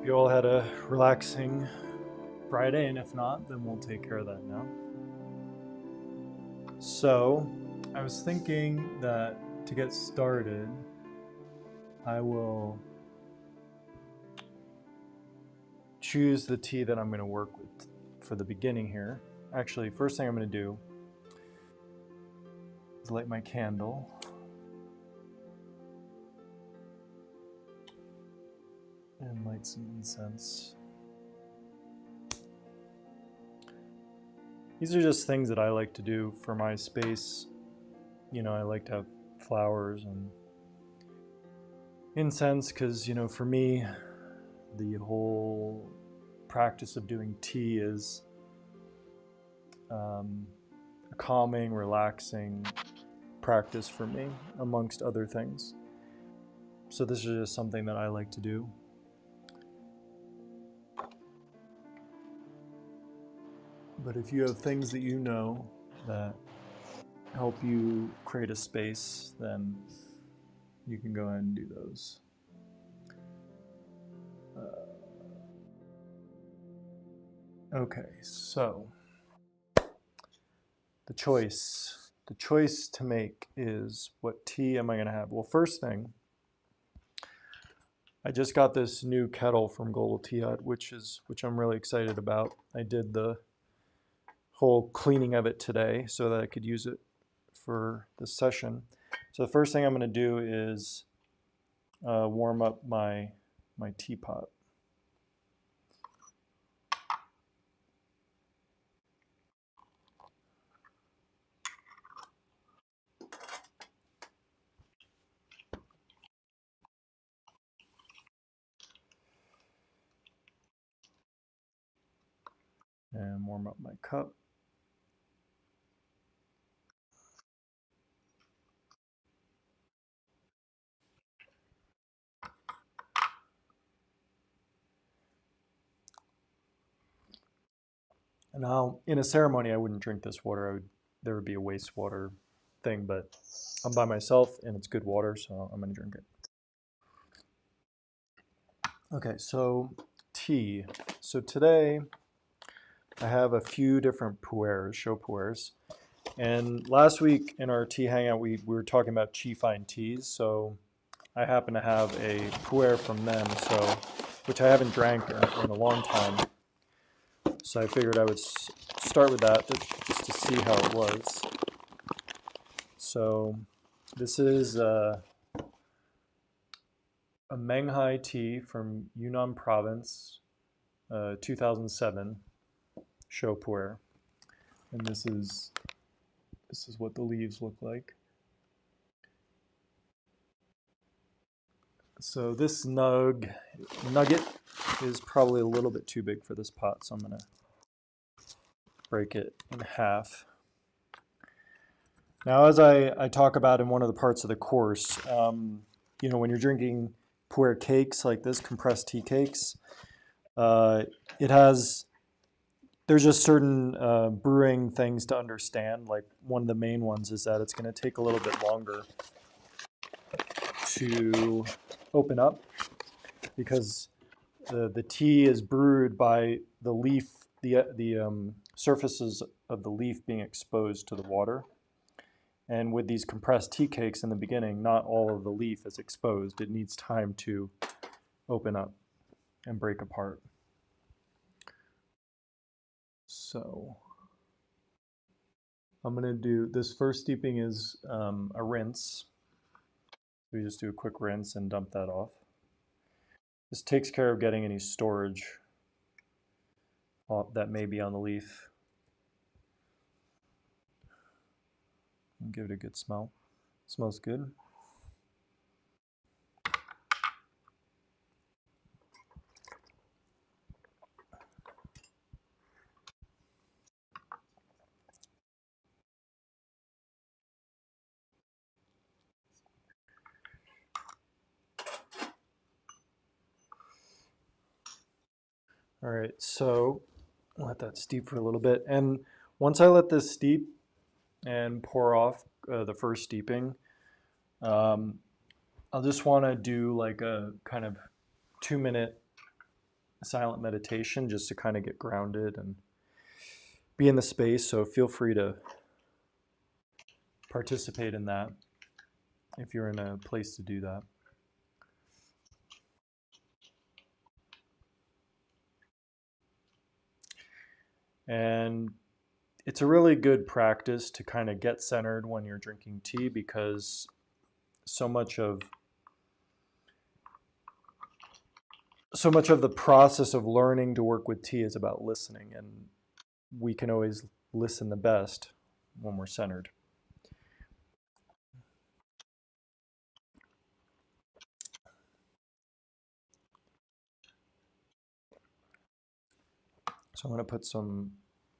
You all had a relaxing Friday, and if not, then we'll take care of that now. So, I was thinking that to get started, I will choose the tea that I'm going to work with for the beginning here. Actually, first thing I'm going to do is light my candle. And light some incense. These are just things that I like to do for my space. You know, I like to have flowers and incense because, for me, the whole practice of doing tea is a calming, relaxing practice for me, amongst other things. So this is just something that I like to do. But if you have things that you know that help you create a space, then you can go ahead and do those. Okay, so the choice to make is, what tea am I going to have? Well, first thing, I just got this new kettle from Global Tea Hut, which I'm really excited about. I did the whole cleaning of it today so that I could use it for this session. So the first thing I'm going to do is warm up my teapot. And warm up my cup. And now, in a ceremony, I wouldn't drink this water. There would be a wastewater thing, but I'm by myself and it's good water, so I'm going to drink it. Okay, so tea. So today I have a few different pu'ers, show pu'ers. And last week in our tea hangout, we were talking about Chi Fine teas. So I happen to have a pu'er from them, which I haven't drank in a long time. So I figured I would start with that just to see how it was. So this is a Menghai tea from Yunnan province, 2007 show pu'er. And this is what the leaves look like. So this nugget is probably a little bit too big for this pot, so I'm going to break it in half. Now, as I talk about in one of the parts of the course, when you're drinking pu'er cakes like this, compressed tea cakes, there's just certain brewing things to understand. Like, one of the main ones is that it's going to take a little bit longer to open up because the tea is brewed by the leaf, the surfaces of the leaf being exposed to the water. And with these compressed tea cakes in the beginning, not all of the leaf is exposed. It needs time to open up and break apart. So I'm going to do this first steeping is a rinse. We just do a quick rinse and dump that off. This takes care of getting any storage that may be on the leaf. And give it a good smell. It smells good. All right, so let that steep for a little bit. And once I let this steep and pour off the first steeping, I'll just want to do like a kind of 2-minute silent meditation just to kind of get grounded and be in the space. So feel free to participate in that if you're in a place to do that. And it's a really good practice to kind of get centered when you're drinking tea, because so much of the process of learning to work with tea is about listening, and we can always listen the best when we're centered. So I'm going to put some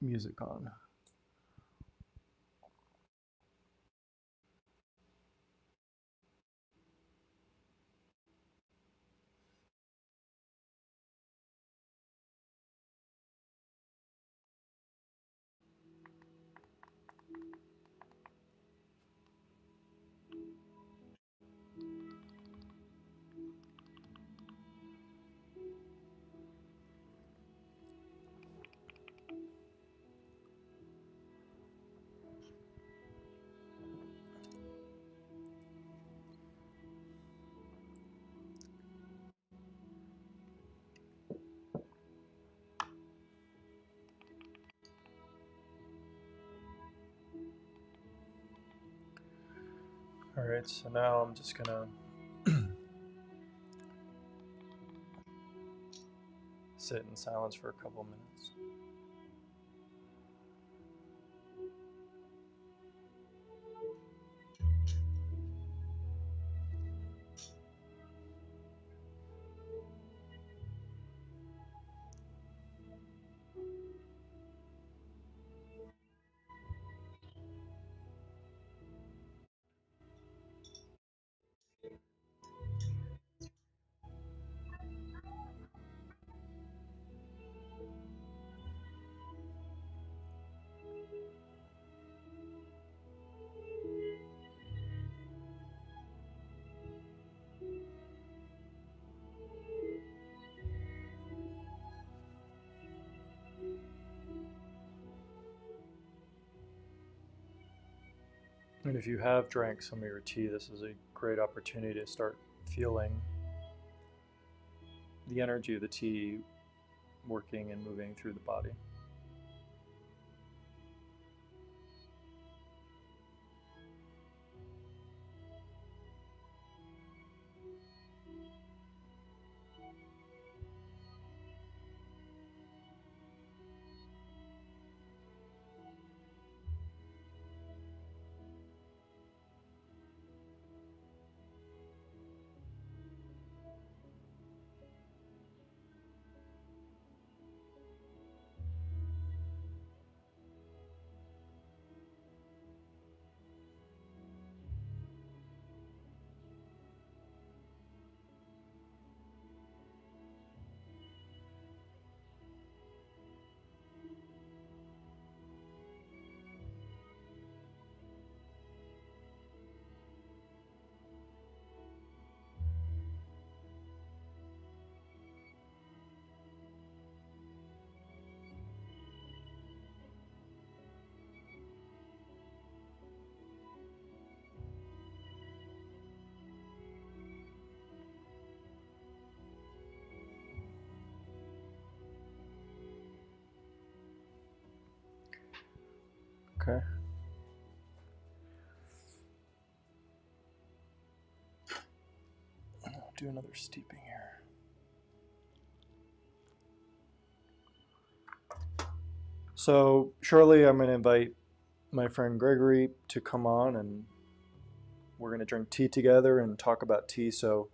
music on. All right, so now I'm just going to sit in silence for a couple minutes. And if you have drank some of your tea, this is a great opportunity to start feeling the energy of the tea working and moving through the body. Okay. I'll do another steeping here. So shortly I'm going to invite my friend Gregory to come on, and we're going to drink tea together and talk about tea. So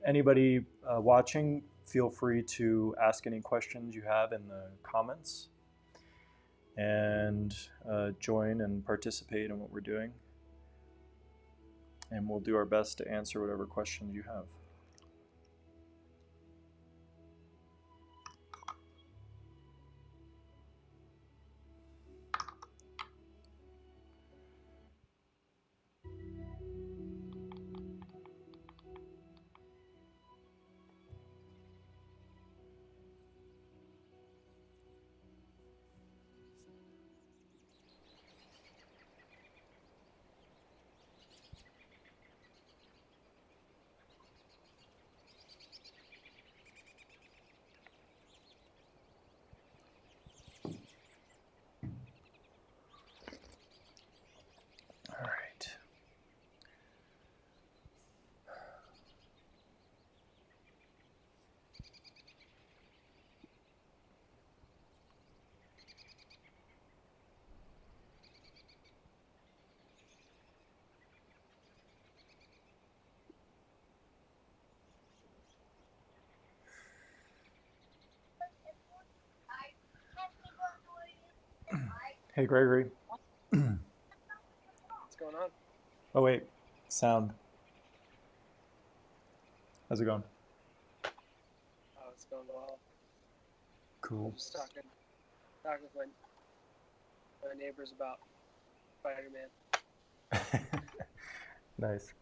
anybody watching, feel free to ask any questions you have in the comments, and join and participate in what we're doing. And we'll do our best to answer whatever questions you have. Hey, Gregory. What's going on? Oh, wait. Sound. How's it going? Oh, it's going well. Cool. Just talking with my neighbors about Spider-Man. Nice.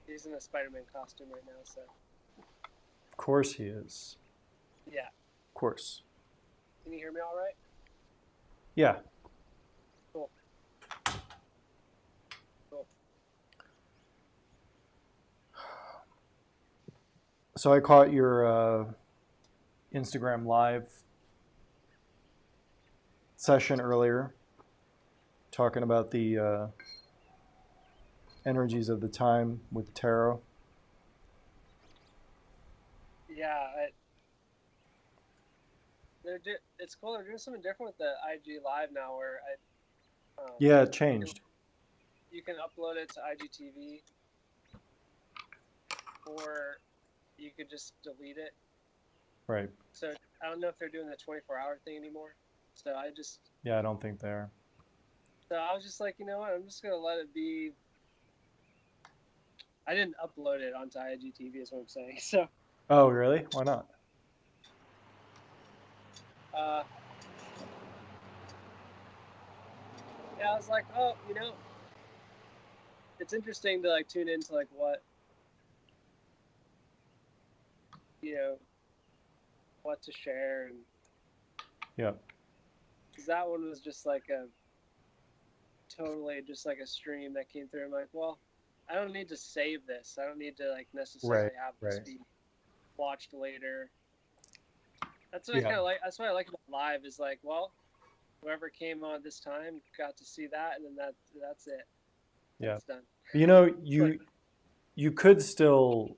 He's in a Spider-Man costume right now, so Of course he is. yeah. Of course. Can you hear me all right? Yeah. Cool, cool. So I caught your Instagram live session earlier talking about the energies of the time with tarot. Yeah, it's cool. They're doing something different with the IG Live now, where Yeah, it you can changed. you can upload it to IGTV, or you could just delete it. Right. So I don't know if they're doing the 24-hour thing anymore. So Yeah, I don't think they are. I was just like, you know what? I'm just gonna let it be. I didn't upload it onto IGTV, is what I'm saying. So, Oh, really? Why not? uh, yeah, I was like, oh, it's interesting to like tune into like you know, what to share, and Yeah. because that one was just like a totally just like a stream that came through. I'm like, well, I don't need to save this. I don't need to like Right. necessarily have this Right. be watched later. That's what I Yeah. kind of like. That's what I like about live is like, well, whoever came on this time got to see that, and then that's it. Yeah. That's done. But you know, It's like, you could still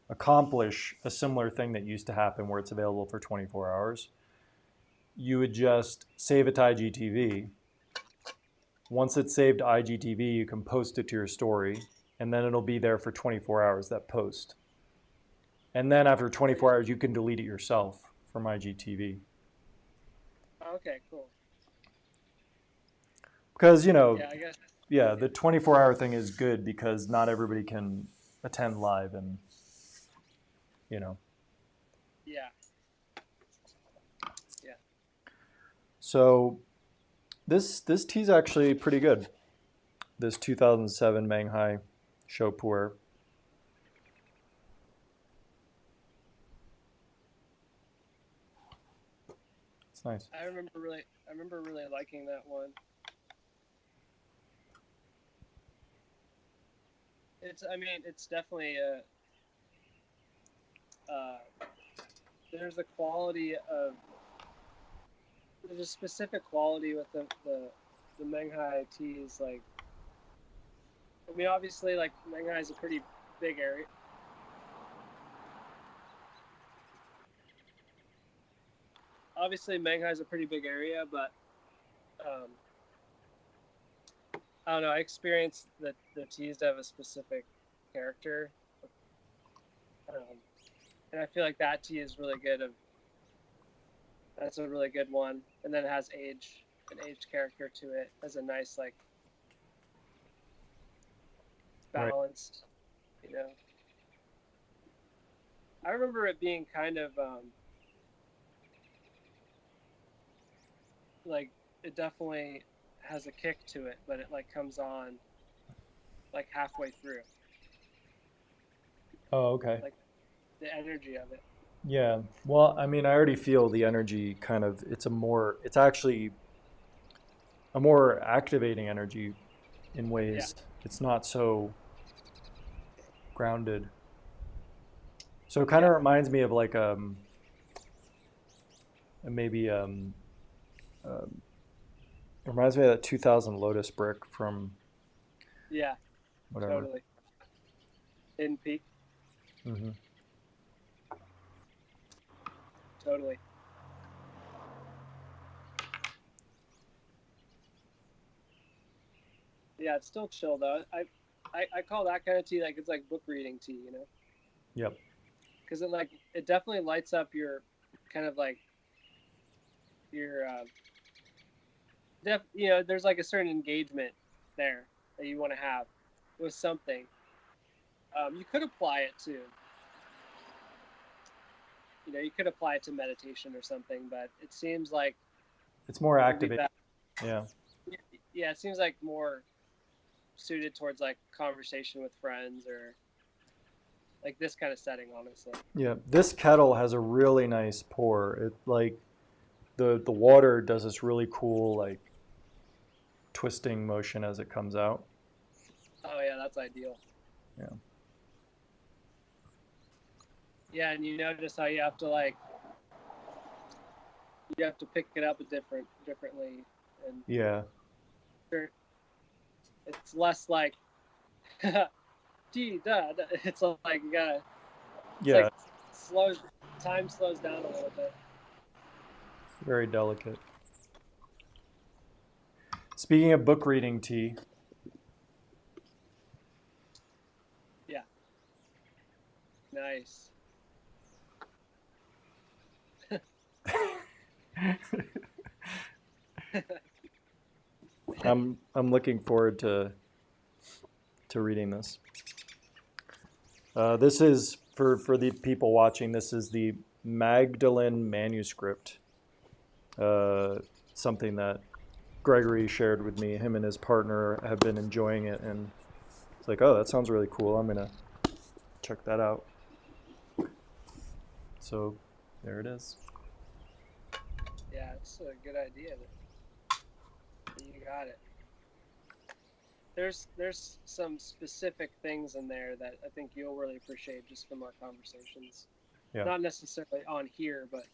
accomplish a similar thing that used to happen where it's available for 24 hours. You would just save it to IGTV. Once it's saved to IGTV, you can post it to your story, and then it'll be there for 24 hours, that post. And then after 24 hours, you can delete it yourself from IGTV. okay, cool. Because, Yeah, I guess. yeah, the 24-hour thing is good because not everybody can attend live and, you know. Yeah, yeah. So this tea's actually pretty good. This 2007 Manghai Show Pu'er. It's nice. I remember really liking that one. I mean, it's definitely uh, there's a quality of, there's a specific quality with the Menghai teas. Like, I mean, obviously, like Menghai is a pretty big area. Obviously, Menghai is a pretty big area, but um, I don't know. I experienced that the teas have a specific character, um, and I feel like that tea is really good. That's a really good one, and then it has an aged character to it. Has a nice like Right. balanced, you know. I remember it being kind of like it definitely has a kick to it, but it like comes on like halfway through, Oh, okay. like the energy of it. Yeah. Well, I mean, I already feel the energy kind of, it's actually a more activating energy in Yeah, ways. It's not so grounded. So it kind yeah, of reminds me of like maybe it reminds me of that 2000 Lotus brick from yeah, whatever. totally. Hidden Peak, Hmm. totally. Yeah, it's still chill though. I call that kind of tea like it's like book reading tea, you know, Yep. because it definitely lights up your kind of like your there's like a certain engagement there that you want to have with something. You could apply it to, you could apply it to meditation or something, but it seems like It's more it would be activating. better. Yeah. Yeah, it seems like more suited towards like conversation with friends or like this kind of setting, honestly. Yeah. This kettle has a really nice pour. It like the water does this really cool like twisting motion as it comes out. Oh yeah, that's ideal. Yeah. Yeah, and you notice how you have to pick it up differently, and Yeah. it's less like gee da, da. It's like you gotta. It's Yeah. like slows time slows down a little bit. Very delicate. Speaking of book reading, T, Yeah, nice. I'm looking forward to reading this. This is for the people watching. This is the Magdalene manuscript. Something that Gregory shared with me. Him and his partner have been enjoying it, and it's like, oh, that sounds really cool. I'm gonna check that out. So there it is. Yeah, it's a good idea. You got it. There's some specific things in there that I think you'll really appreciate just from our conversations. Yeah. Not necessarily on here, but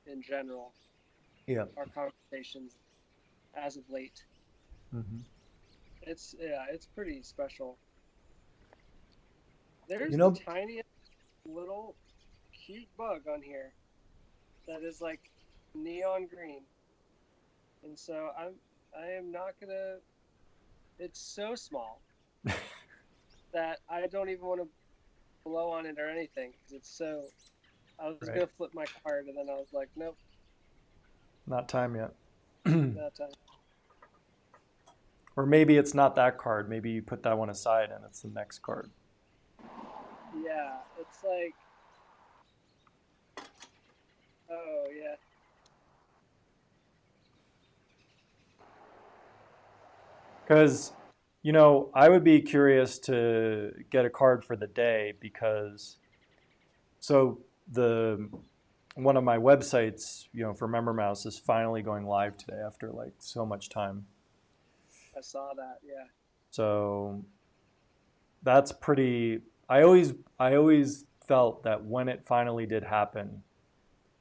in general, Yeah. our conversations as of late. Mm-hmm. It's pretty special. There's You the know, tiniest little cute bug on here that is like neon green, and so I am not gonna. It's so small that I don't even want to blow on it or anything because it's so. I was right? gonna flip my card and then I was like, nope, Not time yet. not time. Or maybe it's not that card. Maybe you put that one aside and it's the next card. Yeah, it's like, oh yeah, Because, I would be curious to get a card for the day because so the one of my websites, for MemberMouse is finally going live today after like so much time. I saw that. Yeah, So that's pretty I always felt that when it finally did happen,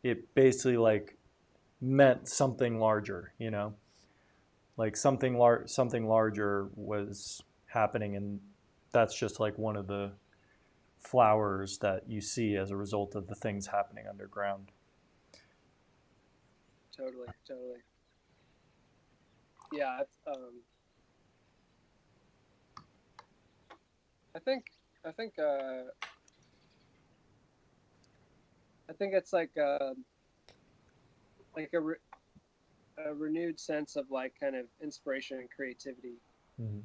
it basically like meant something larger. Like something larger was happening, and that's just like one of the flowers that you see as a result of the things happening underground. totally, totally. Yeah, I think, I think, I think it's like a renewed sense of like kind of inspiration and creativity. Mm-hmm.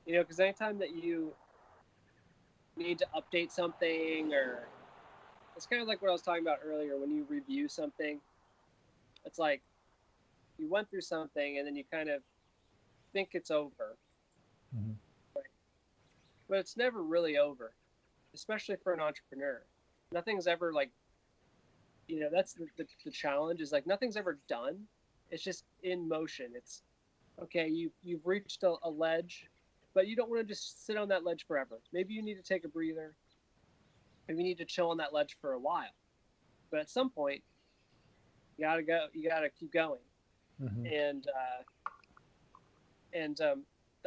Because anytime that you need to update something, or it's kind of like what I was talking about earlier when you review something, it's like you went through something and then you kind of think it's over, Mm-hmm. right? But it's never really over, especially for an entrepreneur. Nothing's ever like, that's the challenge is like nothing's ever done. It's just in motion. It's okay, you've reached a ledge, but you don't want to just sit on that ledge forever. Maybe you need to take a breather. Maybe you need to chill on that ledge for a while. But at some point, you gotta go. You gotta keep going. Mm-hmm. And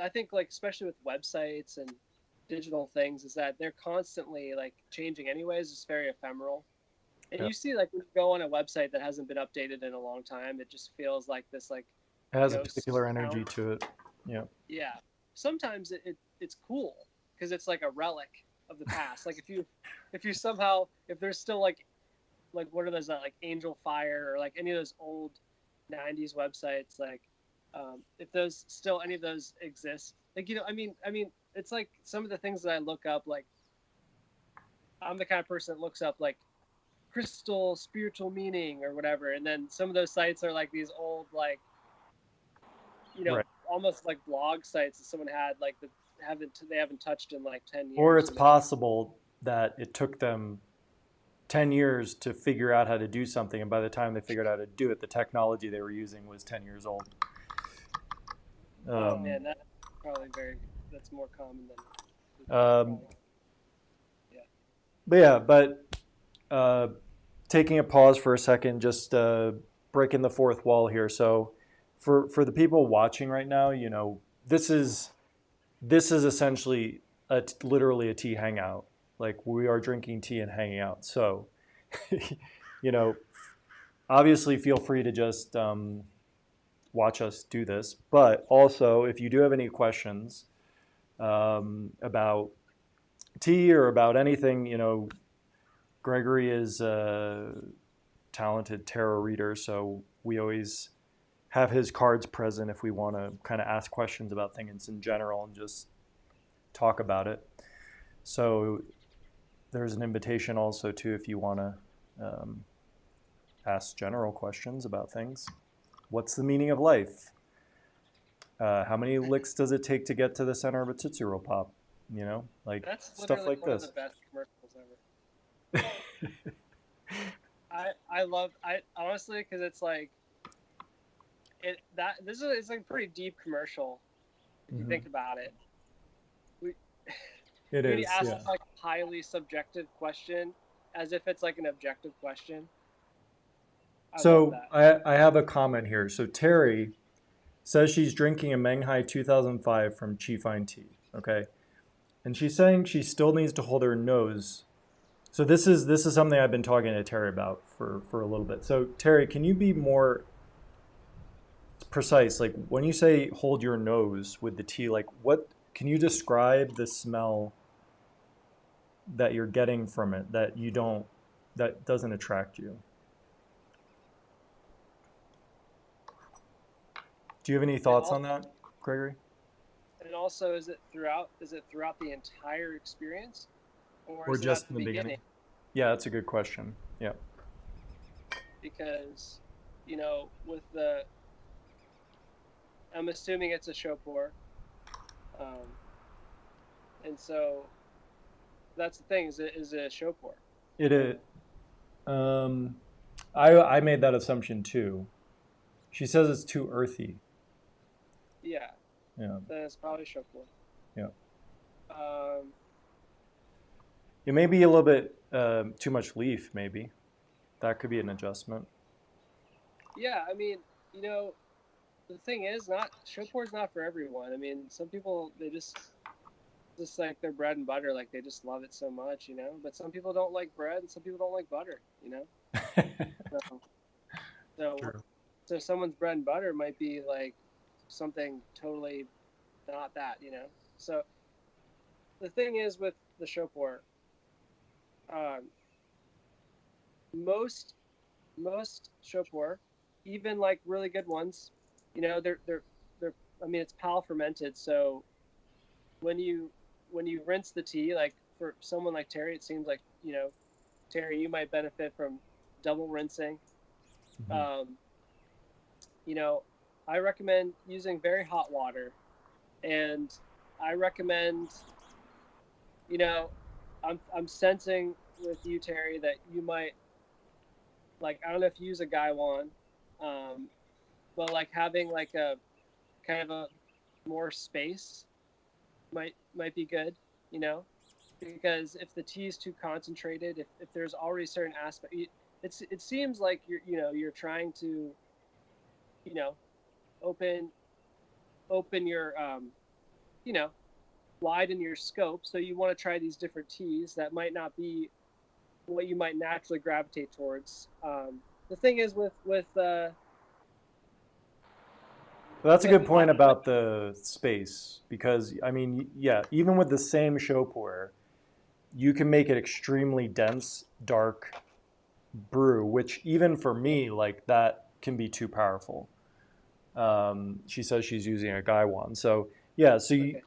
I think like especially with websites and digital things is that they're constantly like changing. Anyways, it's very ephemeral. And Yeah. you see, like when you go on a website that hasn't been updated in a long time, it just feels like this like It has a ghost particular town. energy to it. Yeah. Yeah. Sometimes it's cool because it's like a relic of the past. Like if you somehow if there's still like what are those like Angel Fire or like any of those old '90s websites, like if those still any of those exist. Like I mean, it's like some of the things that I look up. Like I'm the kind of person that looks up like crystal spiritual meaning or whatever, and then some of those sites are like these old like Right. almost like blog sites that someone had like that they haven't touched in like 10 Or years. it's possible that it took them 10 years to figure out how to do something, and by the time they figured out how to do it, the technology they were using was 10 years old. Oh Um, man, that's more common than um, probably. Yeah. but yeah, uh, taking a pause for a second, just breaking the fourth wall here. So, for the people watching right now, this is essentially literally a tea hangout. Like we are drinking tea and hanging out. So, you know, obviously feel free to just watch us do this. But also, if you do have any questions about tea or about anything, Gregory is a talented tarot reader, so we always have his cards present if we want to kind of ask questions about things in general and just talk about it. So there's an invitation also too if you want to ask general questions about things. What's the meaning of life? How many licks does it take to get to the center of a Tootsie Roll Pop? Like That's stuff literally like one of the this. best commercials ever. I love I honestly because it's like this is it's like a pretty deep commercial if you Mhm. think about it. We It he is, asks yeah. like a highly subjective question as if it's like an objective question. I love So that. I have a comment here. So Terry says she's drinking a Menghai 2005 from Chi Fine Tea. Okay, and she's saying she still needs to hold her nose. So this is something I've been talking to Terry about for a little bit. So Terry, can you be more precise? Like when you say hold your nose with the tea, like what can you describe the smell that you're getting from it that doesn't attract you? Do you have any And thoughts on also, that, Gregory? and also, is it throughout the entire experience, or Or is it at just the in the beginning? beginning? Yeah, that's a good question. Yeah. Because, with I'm assuming it's a show pour, um, and so that's the thing. Is it a show pour? It is. Um, I made that assumption too. She says it's too earthy. Yeah, Yeah, then it's probably a show pour. yeah. Um, It may be a little bit too much leaf. Maybe that could be an adjustment. yeah, I mean, you know, the thing is, not show pour is not for everyone. I mean, some people they just like their bread and butter, like they just love it so much. But some people don't like bread, and some people don't like butter. So, so, True. so someone's bread and butter might be like something totally not that. So the thing is with the show pour, um, most most show pour, even like really good ones, they're. I mean, it's pal fermented, so when you when you rinse the tea, like for someone like Terry, it seems like Terry, you might benefit from double rinsing. Mhm. Um, you know, I recommend using very hot water, and I recommend, you know, I'm sensing with you, Terry, that you might like. I don't know if you use a Gaiwan, um, but like having like a kind of a more space might be good. You know, because if the tea is too concentrated, if there's already certain aspect, it seems like you're trying to you know open your you know widen your scope, so you want to try these different teas that might not be what you might naturally gravitate towards. The thing is Well, that's a with good hot point about the space because I mean, yeah, even with the same show pour, you can make it extremely dense, dark brew, which even for me, like that can be too powerful. She says she's using a Gaiwan. So yeah, so Okay.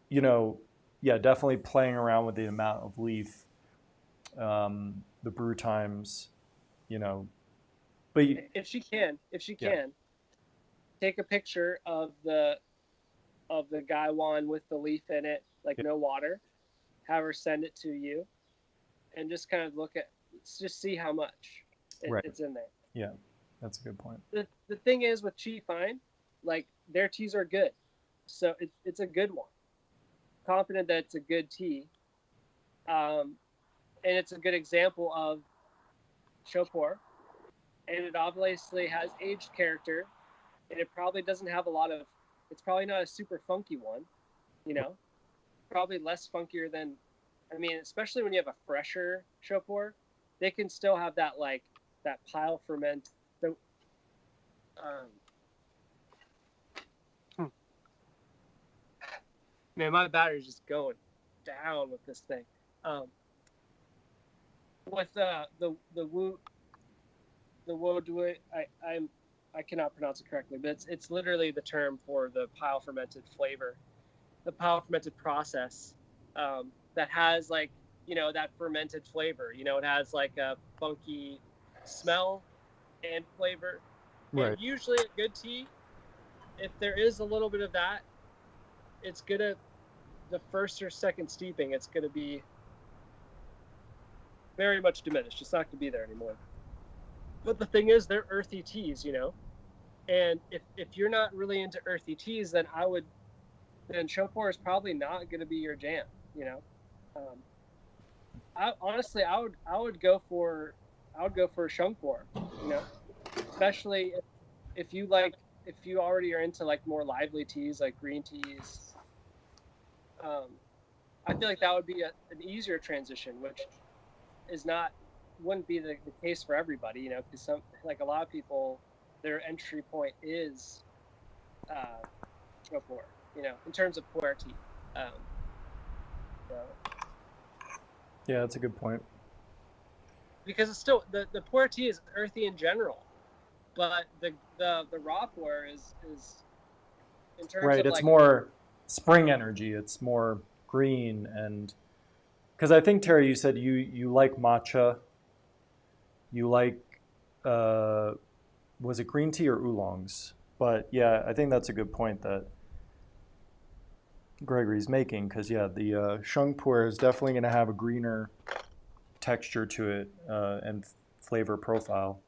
you know, yeah, definitely playing around with the amount of leaf, the brew times, you know, but If she can, yeah, take a picture of the Gaiwan with the leaf in it, like yeah, no water. Have her send it to you, and just kind of look at, just see how much right, it's in there. yeah, that's a good point. The thing is with Chi Fine, like their teas are good, so it's a good one. Confident that it's a good tea, and it's a good example of Chopor, and it obviously has aged character, and it probably doesn't have a lot of. It's probably not a super funky one, you know. Probably less funkier than, I mean, especially when you have a fresher Chopor, they can still have that like that pile ferment. The um, man, my battery's just going down with this thing. Um, with the Wu the Wodui, I cannot pronounce it correctly, but it's literally the term for the pile fermented flavor, the pile fermented process, that has like, you know, that fermented flavor. You know, it has like a funky smell and flavor, and Right. usually a good tea, if there is a little bit of that, it's gonna, the first or second steeping, it's gonna be very much diminished. It's not gonna be there anymore. But the thing is, they're earthy teas, you know. And if you're not really into earthy teas, then then Chopor is probably not going to be your jam, you know. I honestly, I would go for Shungpor, you know, especially if you like, if you already are into like more lively teas like green teas. Um, I feel like that would be an easier transition, which is not, wouldn't be the case for everybody, you know, because some, like a lot of people, their entry point is uh, Chopor, you know, in terms of puerty. Um, so Yeah, that's a good point. because it's still, the puerty is earthy in general, but the raw puer is in terms Right. of It's like, more spring energy. It's more green and because I think Terry, you said you like matcha. You like uh, was it green tea or oolongs? But yeah, I think that's a good point that Gregory's making because yeah, the Shungpur is definitely going to have a greener texture to it and flavor profile.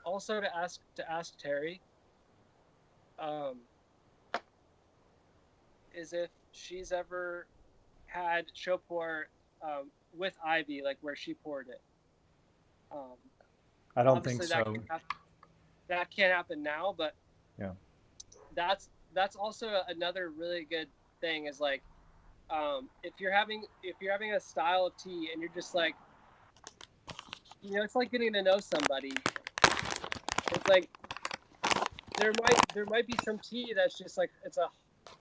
also to ask Terry, um, is if she's ever had Chopor with Ivy, like where she poured it. Um, I don't think Obviously so. that can't happen now, but Yeah. that's also another really good thing is like, if you're having a style of tea and you're just like, you know, it's like getting to know somebody. It's like there might be some tea that's just like, it's a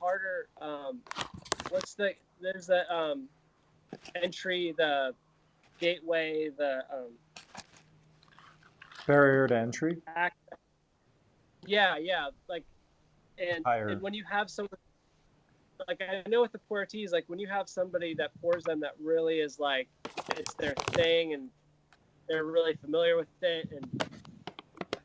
harder, what's the, there's the entry, the gateway, the Barrier to entry act, yeah, like, and higher. when you have some, like, I know with the pour teas, like when you have somebody that pours them that really is like, it's their thing and they're really familiar with it, and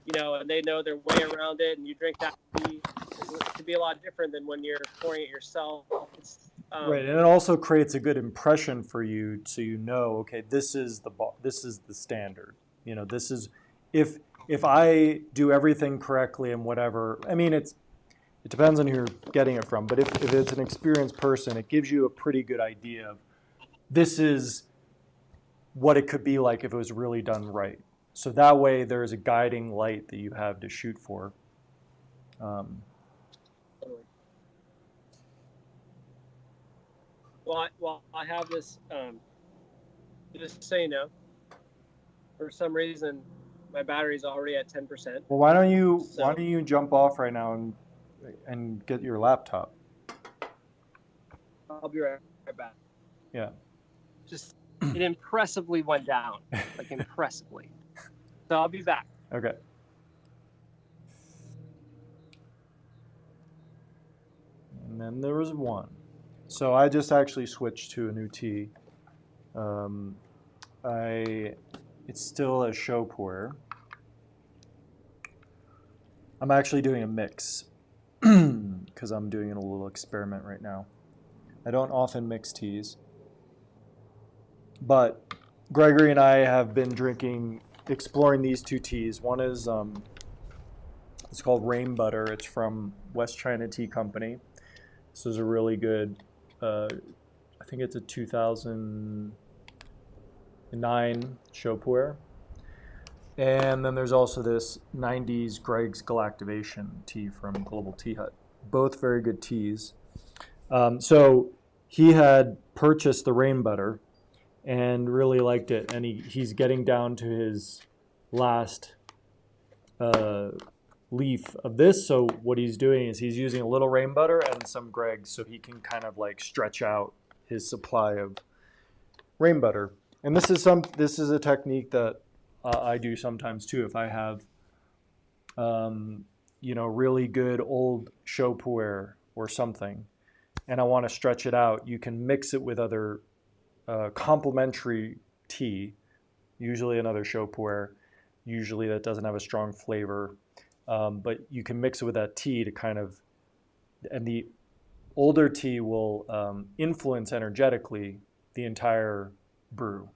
you know, and they know their way around it, and you drink that tea, it could be a lot different than when you're pouring it yourself. It's Right, and it also creates a good impression for you, so you know, okay, this is the this is the standard. You know, this is if I do everything correctly and whatever. I mean, it depends on who you're getting it from, but if it's an experienced person, it gives you a pretty good idea of this is what it could be like if it was really done right. So that way, there's a guiding light that you have to shoot for. Um, well, I have this. Just so you know, for some reason, my battery's already at 10%. well, why So don't you jump off right now and get your laptop? I'll be right back. Yeah. Just, it impressively went down, like impressively. So I'll be back. Okay. And then there was 1. So I just actually switched to a new tea. Um, it's still a show pour. I'm actually doing a mix because I'm doing a little experiment right now. I don't often mix teas, but Gregory and I have been exploring these 2 teas. One is it's called Rain Butter. It's from West China Tea Company. This is a really good. I think it's a 2009 show pour. And then there's also this 90s Greg's Galactivation tea from Global Tea Hut. Both very good teas. So he had purchased the Rain Butter and really liked it. And he's getting down to his last leaf of this. So what he's doing is he's using a little Rain Butter and some Greg's so he can kind of like stretch out his supply of Rain Butter. And this is a technique that I do sometimes too. If I have, really good old show puer or something, and I want to stretch it out, you can mix it with other complementary tea, usually another show puer, usually that doesn't have a strong flavor, but you can mix it with that tea to kind of, and the older tea will influence energetically the entire brew.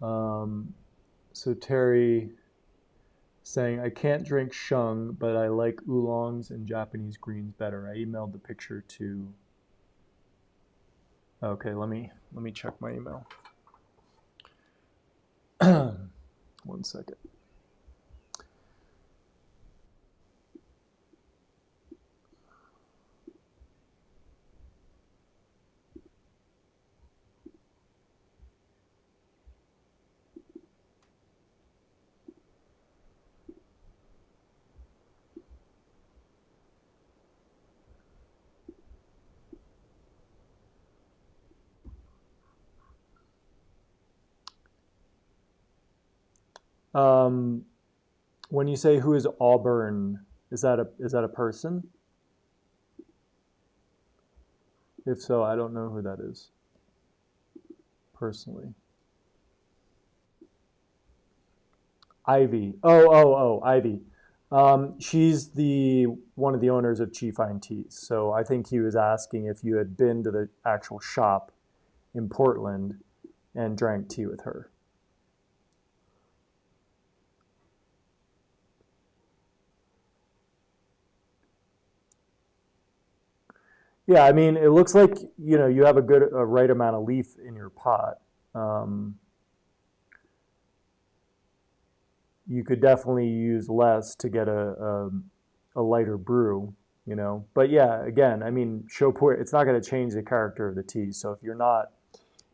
So Terry saying, I can't drink shung, but I like oolongs and Japanese greens better. I emailed the picture to. Okay, let me check my email. 1 second. When you say who is Auburn, is that a person? If so, I don't know who that is personally. Ivy. Oh, Ivy. She's the one of the owners of Chi Fine Teas. So I think he was asking if you had been to the actual shop in Portland and drank tea with her. Yeah, I mean, it looks like you have a right amount of leaf in your pot. Um, you could definitely use less to get a lighter brew. But yeah, again, I mean, show pour, it's not going to change the character of the tea. So if you're not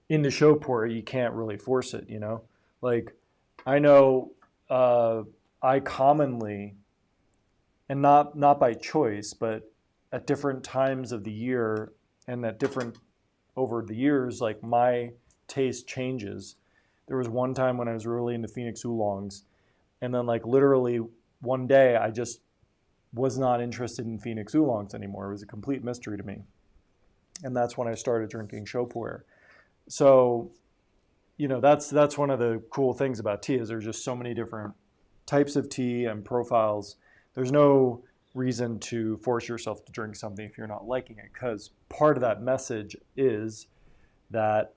into show pour, you can't really force it. Like, I know I commonly, and not by choice, but at different times of the year and at different over the years, like my taste changes. There was one time when I was really into Phoenix oolongs, and then like literally one day I just was not interested in Phoenix oolongs anymore. It was a complete mystery to me, and that's when I started drinking show pour. So, that's one of the cool things about tea is there's just so many different types of tea and profiles. There's no reason to force yourself to drink something if you're not liking it, because part of that message is that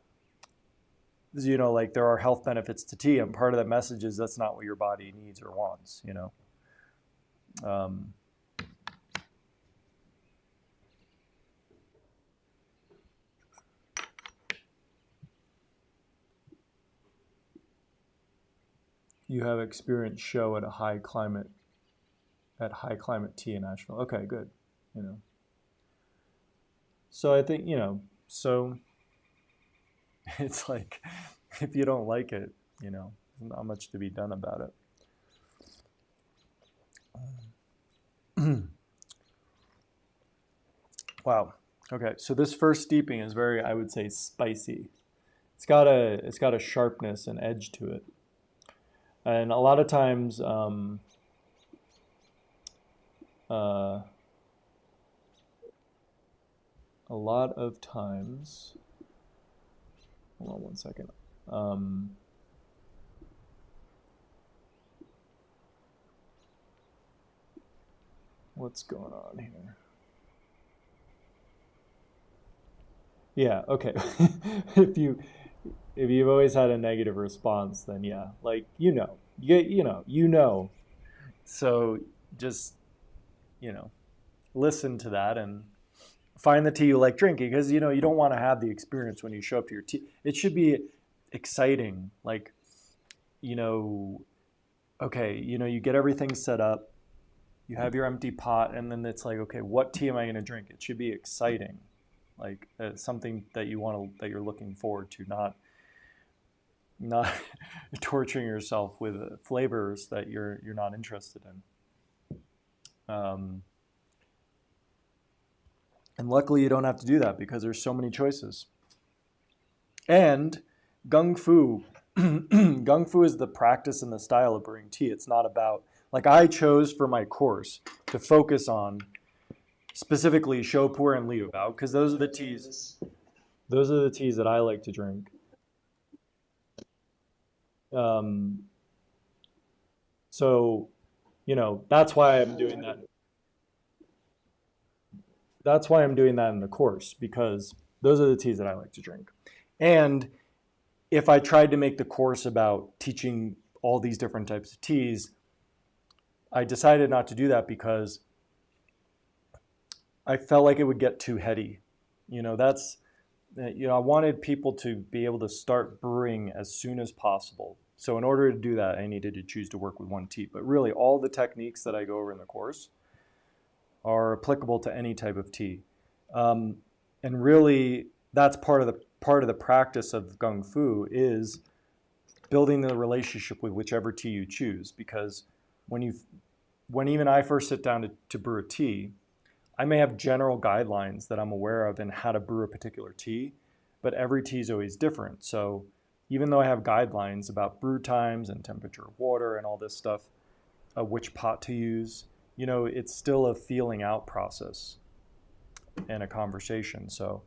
like there are health benefits to tea, and part of that message is that's not what your body needs or wants. You have experienced show at high climate tea in Asheville. Okay, good. So I think so it's like if you don't like it, there's not much to be done about it. Wow. Okay, so this first steeping is very, I would say, spicy. It's got a sharpness and edge to it. And a lot of times, uh, a lot of times, hold on one second. What's going on here? Yeah, okay. if you if you've always had a negative response, then yeah, like you know. So just listen to that and find the tea you like drinking, because you don't want to have the experience when you show up to your tea. It should be exciting, like you know, okay, you get everything set up, you have your empty pot, and then it's like, okay, what tea am I going to drink? It should be exciting, like something that that you're looking forward to, not torturing yourself with flavors that you're not interested in. And luckily, you don't have to do that because there's so many choices. And gung fu, gung fu is the practice and the style of brewing tea. It's not about, like, I chose for my course to focus on specifically Sho Pu'er and Liu Bao, because those are the teas. Those are the teas that I like to drink. Um, so, that's why I'm doing that. That's why I'm doing that in the course, because those are the teas that I like to drink. And if I tried to make the course about teaching all these different types of teas, I decided not to do that because I felt like it would get too heady. That's I wanted people to be able to start brewing as soon as possible. So in order to do that, I needed to choose to work with one tea. But really, all the techniques that I go over in the course are applicable to any type of tea. Um, and really, that's part of the practice of gung fu, is building the relationship with whichever tea you choose. Because when even I first sit down to brew a tea, I may have general guidelines that I'm aware of in how to brew a particular tea, but every tea is always different. So even though I have guidelines about brew times and temperature of water and all this stuff, which pot to use, it's still a feeling out process and a conversation. So,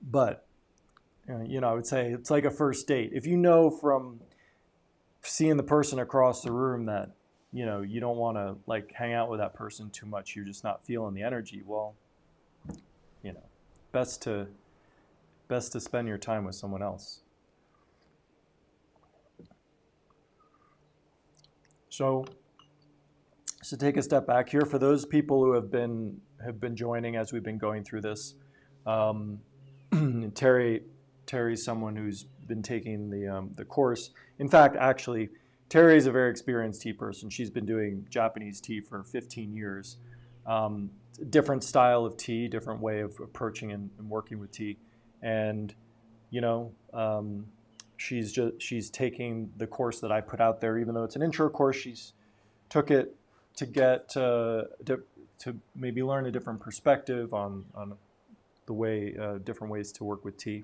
but I would say it's like a first date. If you know from seeing the person across the room that you don't want to like hang out with that person too much, you're just not feeling the energy, well, you know best to spend your time with someone else. So take a step back here for those people who have been joining as we've been going through this. um, Terry's someone who's been taking the course. In fact, actually, Terry is a very experienced tea person. She's been doing Japanese tea for 15 years. Um, Different style of tea, different way of approaching and working with tea, and you know, um, she's taking the course that I put out there, even though it's an intro course. She's took it to get to maybe learn a different perspective on the way different ways to work with tea.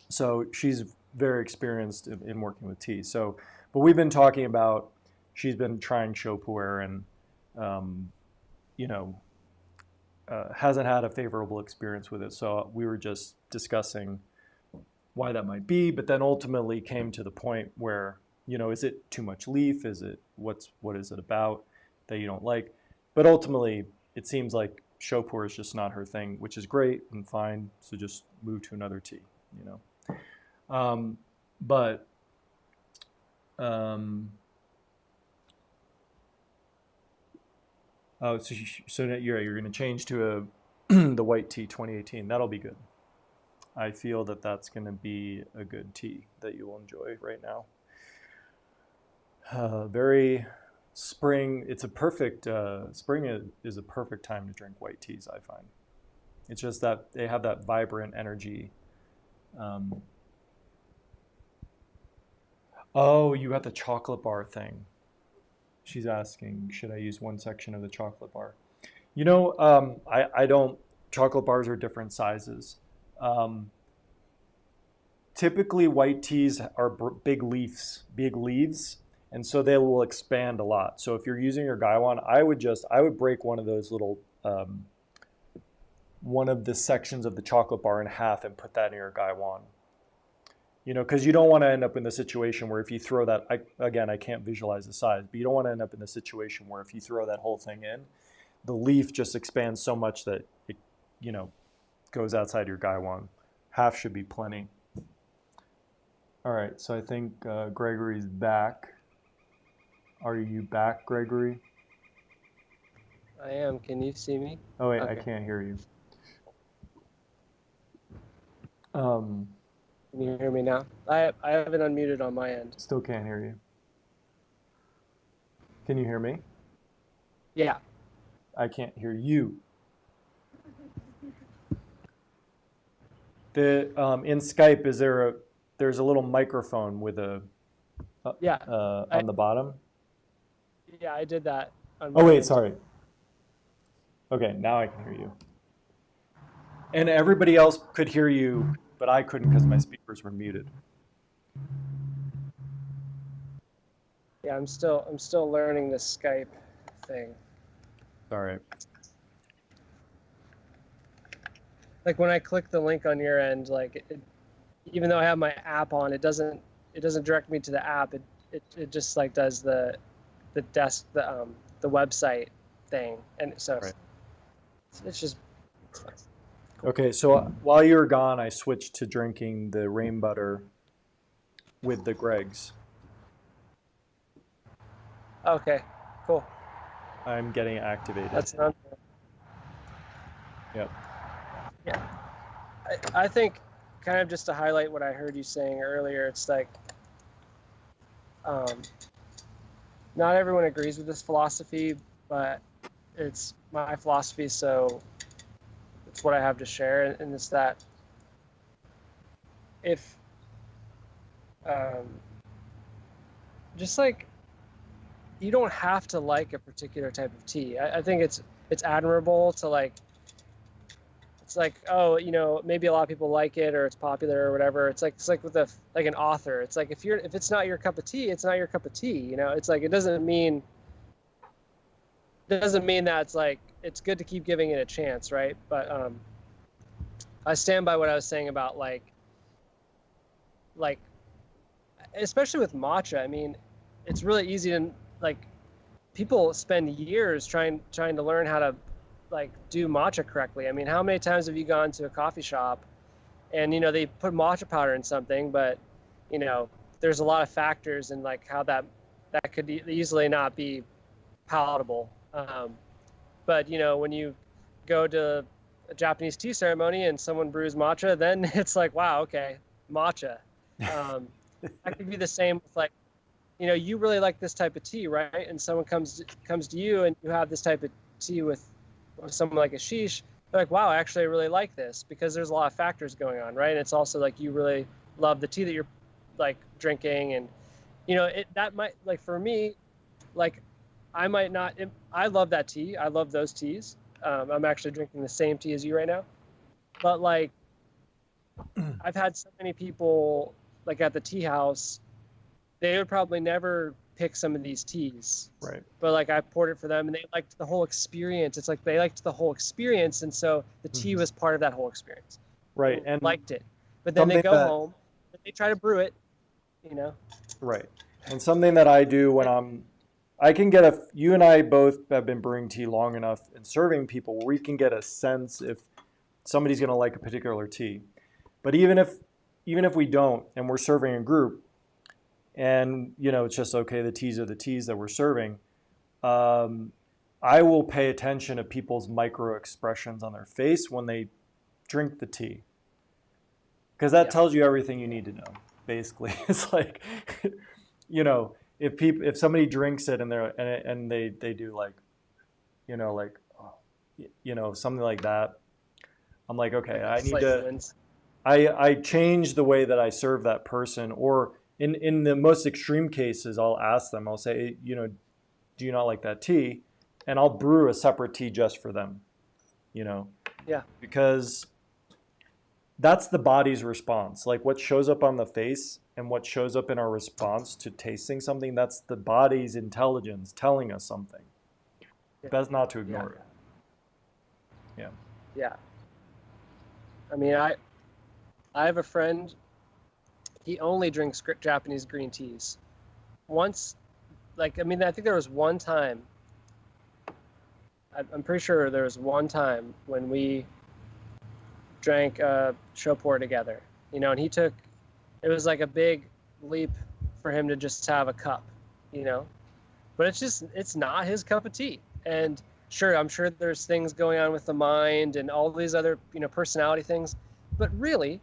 So she's very experienced in working with tea. So, but we've been talking about, she's been trying Sho Pu'er and um, you know hasn't had a favorable experience with it. So we were just discussing why that might be, but then ultimately came to the point where, is it too much leaf? What is it about that you don't like? But ultimately, it seems like Sho Pu'er is just not her thing, which is great and fine. So just move to another tea, you know. Um, but oh, so you're going to change to the white tea 2018. That'll be good. I feel that that's going to be a good tea that you will enjoy right now. Very spring. It's a perfect spring is a perfect time to drink white teas, I find. It's just that they have that vibrant energy. Um, oh, you got the chocolate bar thing. She's asking, should I use one section of the chocolate bar? I don't. Chocolate bars are different sizes. Um, typically white teas are big leaves, and so they will expand a lot. So if you're using your Gaiwan, I would break one of those little one of the sections of the chocolate bar in half and put that in your Gaiwan. Because you don't want to end up in the situation where if you throw that, again, I can't visualize the size, but you don't want to end up in the situation where if you throw that whole thing in, the leaf just expands so much that it, goes outside your Gaiwan. Half should be plenty. All right, so I think Gregory's back. Are you back, Gregory? I am. Can you see me? Oh wait, Okay. I can't hear you. Can you hear me now? I have it unmuted on my end. Still can't hear you. Can you hear me? Yeah. I can't hear you. In Skype, there's a little microphone with a Yeah. on the bottom? Yeah, I did that. Oh wait, sorry. Okay, now I can hear you. And everybody else could hear you, but I couldn't because my speakers were muted. Yeah, I'm still learning this Skype thing. All right. Like when I click the link on your end, like even though I have my app on, it doesn't direct me to the app. It just like does the website thing, and so Right. it's just. Okay, so while you were gone, I switched to drinking the rain butter with the Greg's. Okay, cool. I'm getting activated. That's not. Yep. Yeah, I think kind of just to highlight what I heard you saying earlier, it's like not everyone agrees with this philosophy, but it's my philosophy, so it's what I have to share, and it's that if just like you don't have to like a particular type of tea. I think it's admirable to like. It's like, oh, maybe a lot of people like it or it's popular or whatever. It's like with an author. It's like if it's not your cup of tea, it's not your cup of tea. It's like it doesn't mean that it's like it's good to keep giving it a chance, right? But I stand by what I was saying about like especially with matcha. I mean, it's really easy to like people spend years trying to learn how to like do matcha correctly. I mean, how many times have you gone to a coffee shop and they put matcha powder in something, but there's a lot of factors in like how that could easily not be palatable. But when you go to a Japanese tea ceremony and someone brews matcha, then it's like, wow, okay, matcha. That could be the same with like, you really like this type of tea, right? And someone comes to you and you have this type of tea with someone like Ashish, they're like, wow, actually I really like this because there's a lot of factors going on, right? And it's also like you really love the tea that you're like drinking, and that might, like, for me, like I might not, I love that tea, I love those teas. I'm actually drinking the same tea as you right now, but like I've had so many people like at the tea house, they would probably never pick some of these teas, Right. but like I poured it for them and they liked the whole experience. It's like they liked the whole experience, and so the tea was part of that whole experience. Right. They And liked it, but then they something go that- home and they try to brew it, Right. And something that I do when you and I both have been brewing tea long enough and serving people where we can get a sense if somebody's going to like a particular tea. But even if we don't and we're serving a group and it's just okay, the teas are the teas that we're serving, I will pay attention to people's micro expressions on their face when they drink the tea, because that tells you everything you need to know. Basically, it's like, if somebody drinks it and they do like, something like that, I'm like, okay, I need to. I change the way that I serve that person, or in the most extreme cases, I'll ask them. I'll say, do you not like that tea? And I'll brew a separate tea just for them. Yeah. Because that's the body's response. Like what shows up on the face and what shows up in our response to tasting something, that's the body's intelligence telling us something. Yeah. Best not to Yeah. ignore it. Yeah. Yeah. I mean, I have a friend. He only drinks Japanese green teas. Once, like, I mean, I think there was one time. I'm pretty sure there was one time when we drank Shopor together, you know, and he took. It was like a big leap for him to just have a cup, you know, but it's not his cup of tea. And sure, I'm sure there's things going on with the mind and all these other, you know, personality things, but really,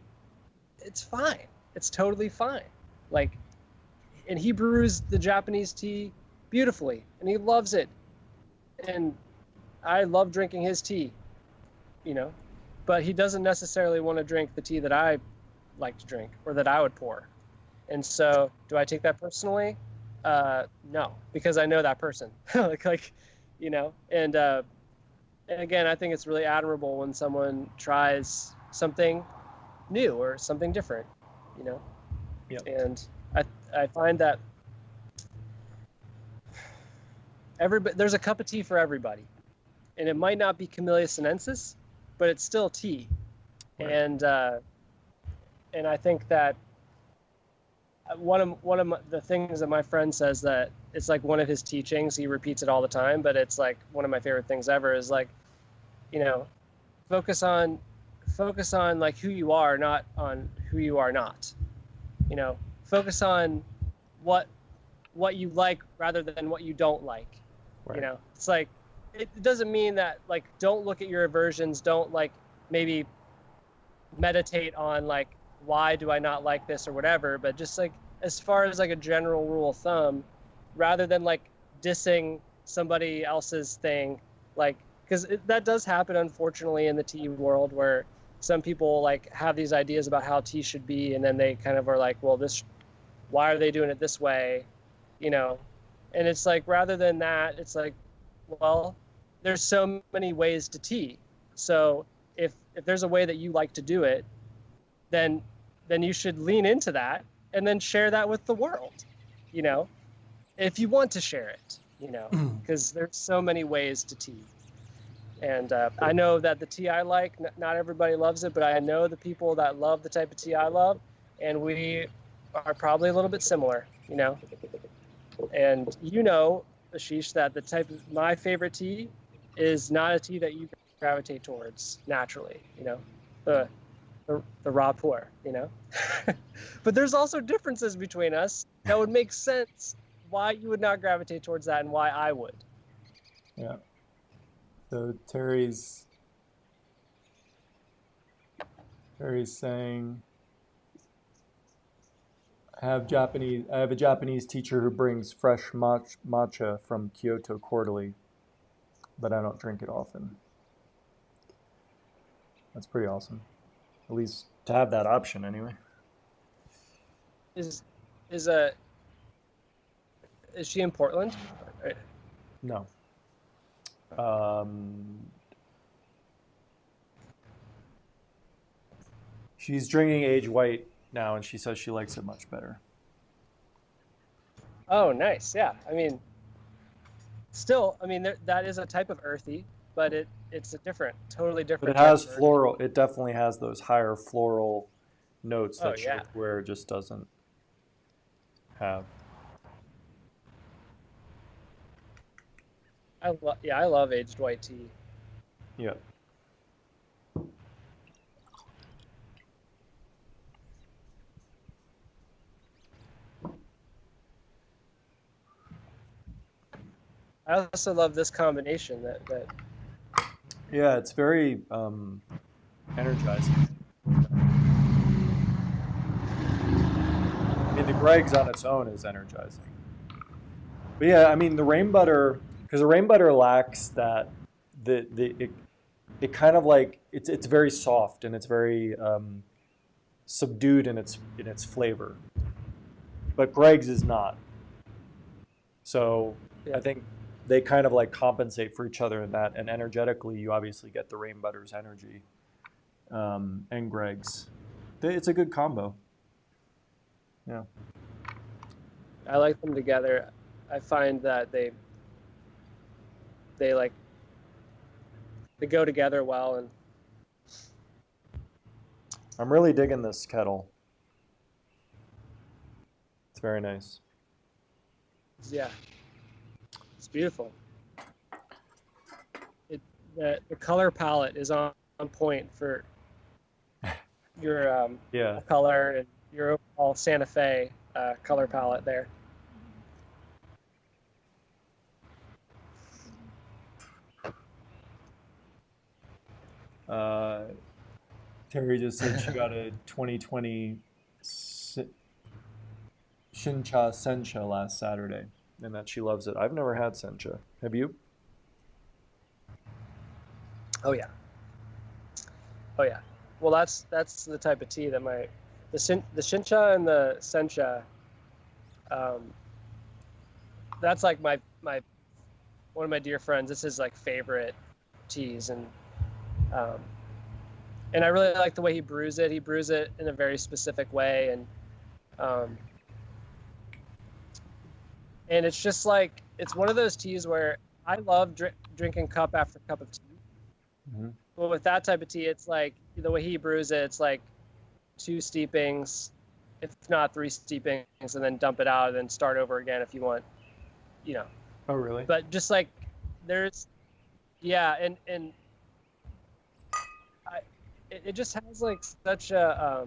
it's fine. It's totally fine. Like, and he brews the Japanese tea beautifully, and he loves it. And I love drinking his tea, you know, but he doesn't necessarily want to drink the tea that I like to drink or that I would pour. And so, do I take that personally? No, because I know that person. like, you know, and again, I think it's really admirable when someone tries something new or something different, you know. Yep. And I find that there's a cup of tea for everybody, and it might not be Camellia sinensis, but it's still tea. Right. And I think that one of the things that my friend says, that it's like one of his teachings, he repeats it all the time, but it's like one of my favorite things ever, is like, you know, focus on like who you are, not on who you are not. You know, focus on what you like rather than what you don't like. Right. You know, it's like, it doesn't mean that, like, don't look at your aversions, don't, like, maybe meditate on, like, why do I not like this or whatever, but just, like, as far as, like, a general rule of thumb, rather than, like, dissing somebody else's thing, like, because that does happen, unfortunately, in the tea world, where some people, like, have these ideas about how tea should be, and then they kind of are like, well, why are they doing it this way, you know? And it's like, rather than that, it's like, well, there's so many ways to tea. So if there's a way that you like to do it, then you should lean into that and then share that with the world, you know, if you want to share it, you know, because there's so many ways to tea. And I know that the tea I like, not everybody loves it, but I know the people that love the type of tea I love, and we are probably a little bit similar, you know. And you know, Ashish, that my favorite tea is not a tea that you gravitate towards naturally, you know, the raw pour, you know. But there's also differences between us that would make sense why you would not gravitate towards that and why I would. Yeah. So Terry's saying, I have a Japanese teacher who brings fresh matcha from Kyoto quarterly, but I don't drink it often. That's pretty awesome. At least to have that option anyway. Is she in Portland? No. She's drinking Age White now, and she says she likes it much better. Oh, nice. Yeah. I mean, still, I mean, that is a type of earthy, but it's a totally different. But it has floral. It definitely has those higher floral notes that where it just doesn't have. I love aged white tea. Yeah. I also love this combination that Yeah, it's very energizing. I mean, the Greg's on its own is energizing. But yeah, I mean, the rain butter, because the rain butter lacks that, it kind of like, it's very soft and it's very subdued in its flavor. But Greg's is not. So I think they kind of like compensate for each other in that, and energetically, you obviously get the rain butter's energy. and Greg's. It's a good combo. Yeah. I like them together. I find that they like they go together well, and I'm really digging this kettle. It's very nice. yeah, it's beautiful. The color palette is on point for your Yeah. color and your overall Santa Fe color palette there. Terry just said she got a 2020 Shincha Sencha last Saturday, and that she loves it. I've never had Sencha. Have you? Oh yeah, oh yeah. Well, that's the type of tea that the Shincha and the Sencha. Um, that's like my one of my dear friends. This is like favorite teas, um, and I really like the way he brews it. He brews it in a very specific way, um, and it's just like it's one of those teas where I love drinking cup after cup of tea. Mm-hmm. But with that type of tea, it's like the way he brews it, it's like 2 steepings, if not 3 steepings, and then dump it out and then start over again if you want, you know. Oh, really? But just like there's, yeah, and it just has like such a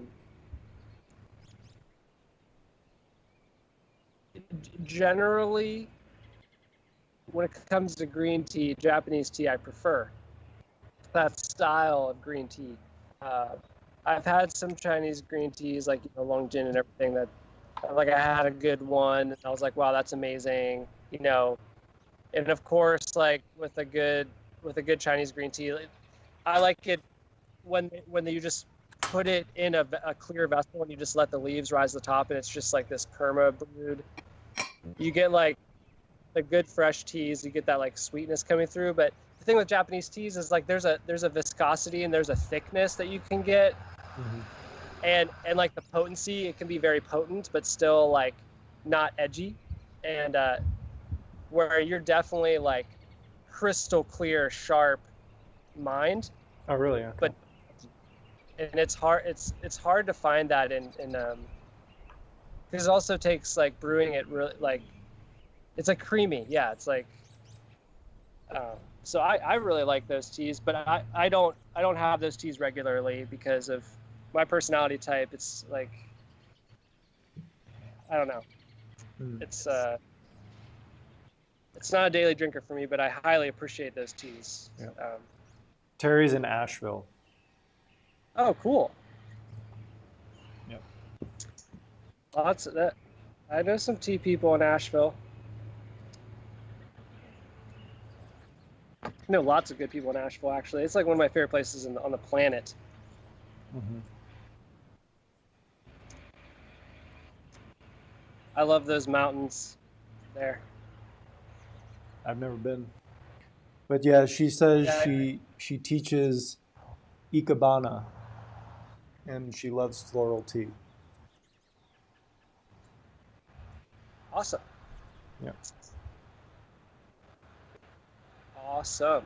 generally when it comes to green tea, Japanese tea, I prefer that style of green tea. I've had some Chinese green teas like Longjin and everything that like I had a good one and I was like, wow, that's amazing, and of course like with a good Chinese green tea, I like it when you just put it in a clear vessel and you just let the leaves rise to the top and it's just like this kerma brewed. You get like the good fresh teas, you get that like sweetness coming through, but the thing with Japanese teas is like there's a viscosity and there's a thickness that you can get. Mm-hmm. And like the potency, it can be very potent but still like not edgy, and where you're definitely like crystal clear sharp mind. Oh, really? Okay. But and it's hard to find that in because it also takes like brewing it really like it's like creamy, yeah, it's like so I really like those teas, but I don't have those teas regularly because of my personality type. It's like I don't know. It's not a daily drinker for me, but I highly appreciate those teas. Yeah. Terry's in Asheville. Oh, cool. Yep. Lots of that. I know some tea people in Asheville. I know lots of good people in Asheville, actually. It's like one of my favorite places on the planet. Mm-hmm. I love those mountains there. I've never been. But yeah, she says Yeah, she teaches Ikebana, and she loves floral tea. Awesome. Yeah. Awesome.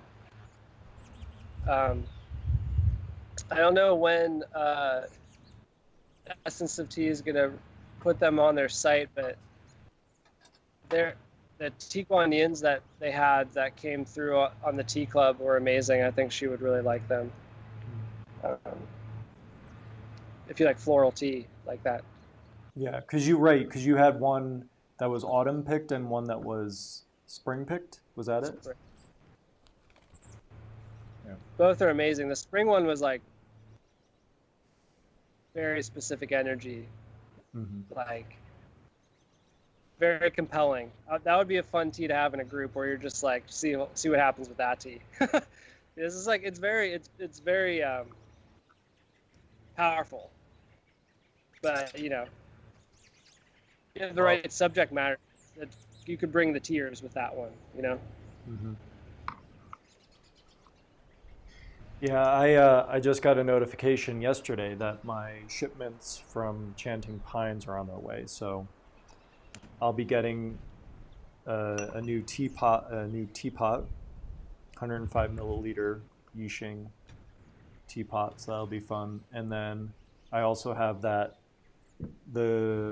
I don't know when Essence of Tea is gonna put them on their site, but the tea Kuan Yins that they had that came through on the tea club were amazing. I think she would really like them. If you like floral tea like that. Yeah, because you had one that was autumn picked and one that was spring picked. Was that it? Yeah. Both are amazing. The spring one was like very specific energy, like very compelling. That would be a fun tea to have in a group where you're just like see what happens with that tea. This is like it's very powerful, but you have the right subject matter that you could bring the tears with that one. Mm-hmm. Yeah, I just got a notification yesterday that my shipments from Chanting Pines are on their way. So I'll be getting a new teapot, 105 milliliter Yixing teapot. So that'll be fun. And then I also have the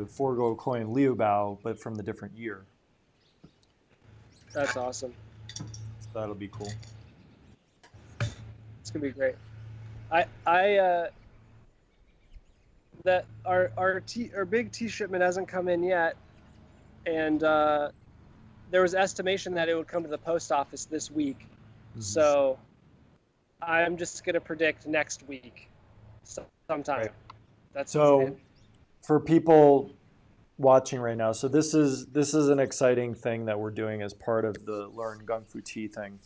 Forgo coin Liu Bao, but from the different year. That's awesome. So that'll be cool. It's gonna be great. I that our big tea shipment hasn't come in yet, and there was estimation that it would come to the post office this week. So I'm just gonna predict next week, sometime. Right. That's So for people watching right now, so this is an exciting thing that we're doing as part of the Learn Gung Fu Tea thing.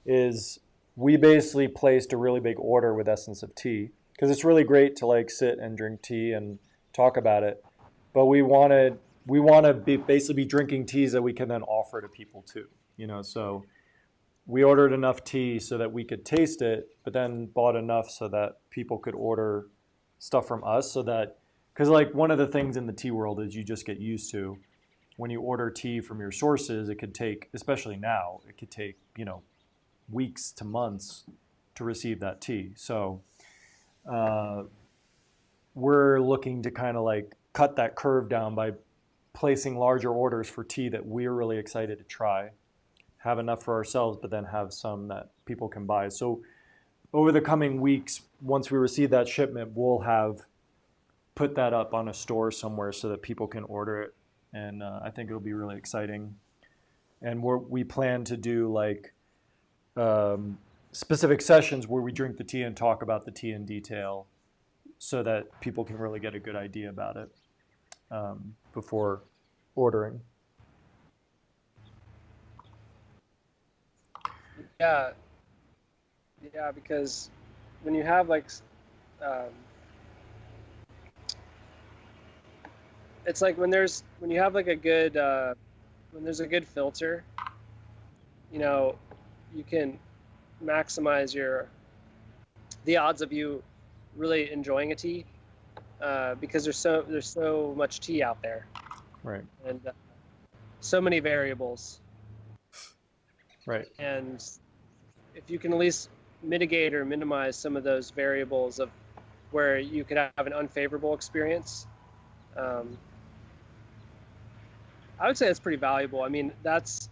Is we basically placed a really big order with Essence of Tea because it's really great to like sit and drink tea and talk about it, but we want to be basically be drinking teas that we can then offer to people too. So we ordered enough tea so that we could taste it, but then bought enough so that people could order stuff from us so that because like one of the things in the tea world is you just get used to when you order tea from your sources, it could take, especially now, it could take, weeks to months to receive that tea. So uh, we're looking to kind of like cut that curve down by placing larger orders for tea that we're really excited to try, have enough for ourselves, but then have some that people can buy. So over the coming weeks, once we receive that shipment, we'll have put that up on a store somewhere so that people can order it. And I think it'll be really exciting. And we plan to do like specific sessions where we drink the tea and talk about the tea in detail so that people can really get a good idea about it before ordering. yeah, yeah, because when you have like, um, it's like when you have like a good when there's a good filter, you know, you can maximize the odds of you really enjoying a tea because there's so much tea out there Right, and so many variables, right, and if you can at least mitigate or minimize some of those variables of where you could have an unfavorable experience, um, I would say that's pretty valuable. I mean, that's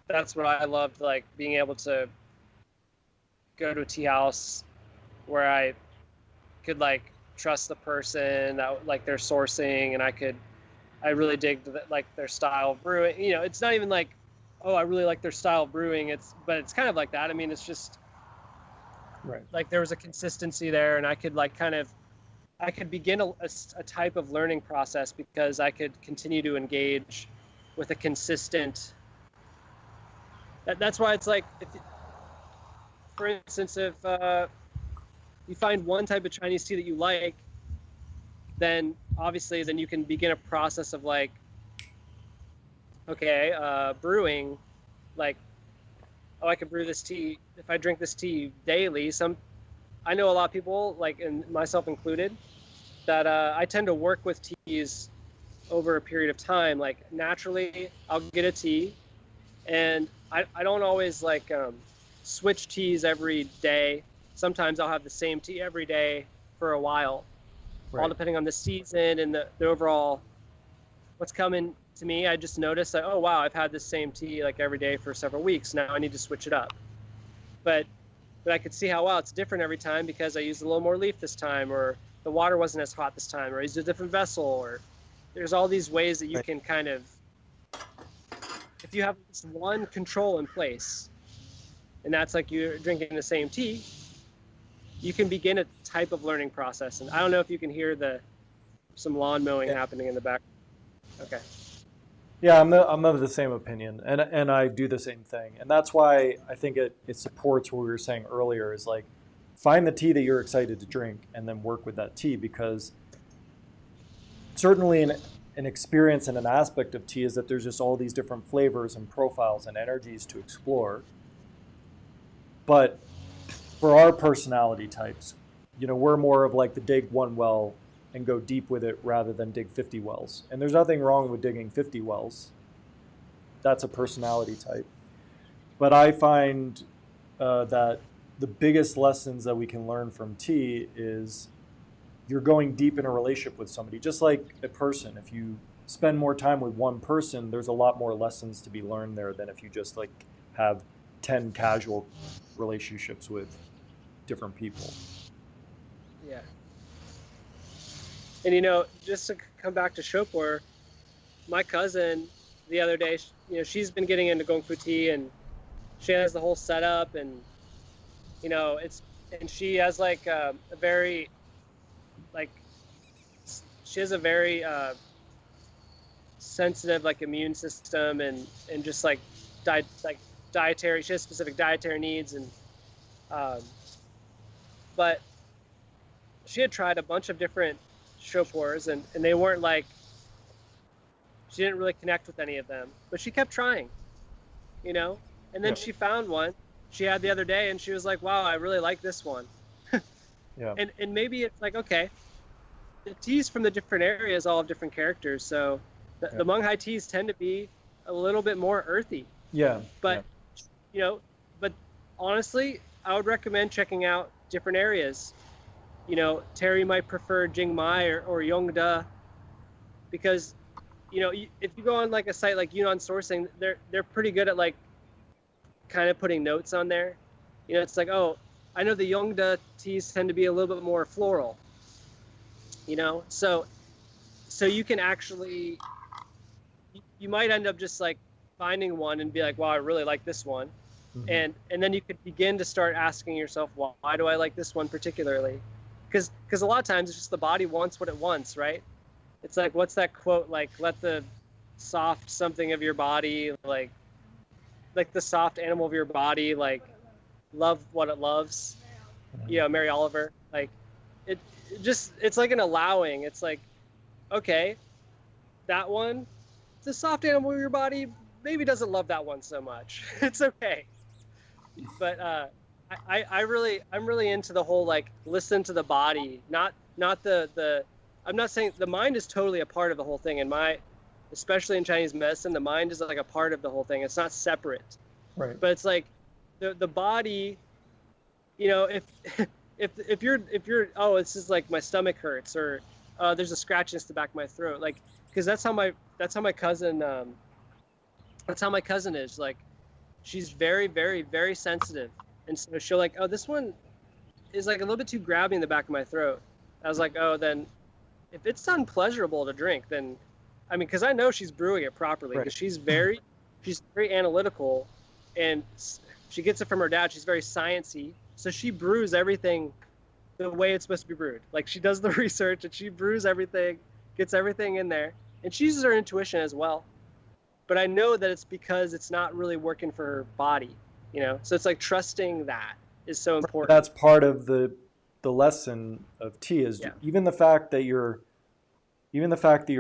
what I loved, like being able to go to a tea house where I could like trust the person that like their sourcing, and I really dig like their style of brewing. It's not even like, oh, I really like their style of brewing. But it's kind of like that. I mean, it's just right. like there was a consistency there, and I could like I could begin a type of learning process because I could continue to engage with a consistent. That's why it's like, for instance, if you find one type of Chinese tea that you like, then obviously then you can begin a process of like, okay, brewing, like, oh, I could brew this tea if I drink this tea daily. I know a lot of people, like, and myself included, that I tend to work with teas over a period of time. Like naturally, I'll get a tea, and I don't always like switch teas every day. Sometimes I'll have the same tea every day for a while, all Right. depending on the season and the overall what's coming to me. I just noticed that, oh wow, I've had this same tea like every day for several weeks. Now I need to switch it up. But I could see how, wow, it's different every time because I used a little more leaf this time, or the water wasn't as hot this time, or I used a different vessel, or there's all these ways that you Right. can kind of, if you have this one control in place, and that's like you're drinking the same tea, you can begin a type of learning process. And I don't know if you can hear some lawn mowing Yeah. happening in the back. Okay. Yeah, I'm of the same opinion, and I do the same thing, and that's why I think it supports what we were saying earlier. Is like find the tea that you're excited to drink, and then work with that tea because certainly an experience and an aspect of tea is that there's just all these different flavors and profiles and energies to explore. But for our personality types, we're more of like the dig one well and go deep with it rather than dig 50 wells. And there's nothing wrong with digging 50 wells. That's a personality type. But I find that the biggest lessons that we can learn from T is you're going deep in a relationship with somebody, just like a person. If you spend more time with one person, there's a lot more lessons to be learned there than if you just like have 10 casual relationships with different people. Yeah. And just to come back to Shopur, my cousin the other day, she's been getting into Gong Fu Tea, and she has the whole setup, and and she has like a very like she has a very sensitive like immune system, and just like dietary. She has specific dietary needs, and but she had tried a bunch of different Shopurs, and they weren't like, she didn't really connect with any of them, but she kept trying, and then Yeah. she found one she had the other day, and she was like, wow, I really like this one. Yeah. And maybe it's like, okay, the teas from the different areas all have different characters, so the Hmong Hai teas tend to be a little bit more earthy, Yeah. but but honestly, I would recommend checking out different areas. Terry might prefer Jingmai or Yongda, because if you go on like a site like Yunnan Sourcing, they're pretty good at like kind of putting notes on there. It's like, oh, I know the Yongda teas tend to be a little bit more floral. So you can actually, you might end up just like finding one and be like, wow, I really like this one. Mhm. And then you could begin to start asking yourself, well, why do I like this one particularly? Because a lot of times it's just the body wants what it wants, right? It's like, what's that quote? Like, let the soft something of your body, like the soft animal of your body, like love what it loves. Mary Oliver. Like, it's like an allowing. It's like, okay, that one, the soft animal of your body maybe doesn't love that one so much. It's okay. But I'm really into the whole like listen to the body, not the I'm not saying the mind is totally a part of the whole thing. Especially in Chinese medicine, the mind is like a part of the whole thing. It's not separate. Right. But it's like the body, if if you're oh, it's just like my stomach hurts, or there's a scratch in the back of my throat, like, because that's how my cousin is. Like, she's very, very, very sensitive, and so she'll like, oh, this one is like a little bit too grabby in the back of my throat. I was like, oh, then if it's unpleasurable to drink, then because I know she's brewing it properly, because Right. she's very analytical, and she gets it from her dad. She's very sciencey, so she brews everything the way it's supposed to be brewed. Like, she does the research, and she brews everything, gets everything in there, and she uses her intuition as well. But I know that it's because it's not really working for her body, So it's like trusting that is so important. That's part of the lesson of tea is Yeah. even the fact that you're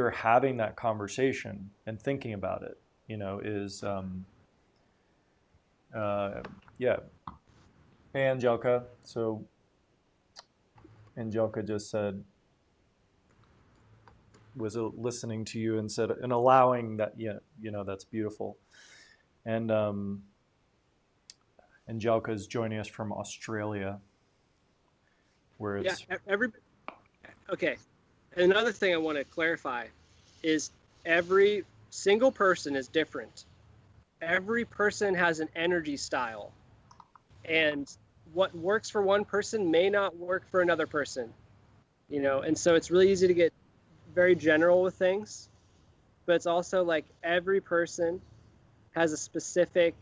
having that conversation and thinking about it, is yeah. Hey, Angelica. So Angelica just said, was listening to you and said, and allowing that, yeah, that's beautiful. And Angelica is joining us from Australia, where Yeah. it's Okay. Another thing I want to clarify is every single person is different. Every person has an energy style, and what works for one person may not work for another person, and so it's really easy to get very general with things, but it's also like every person has specific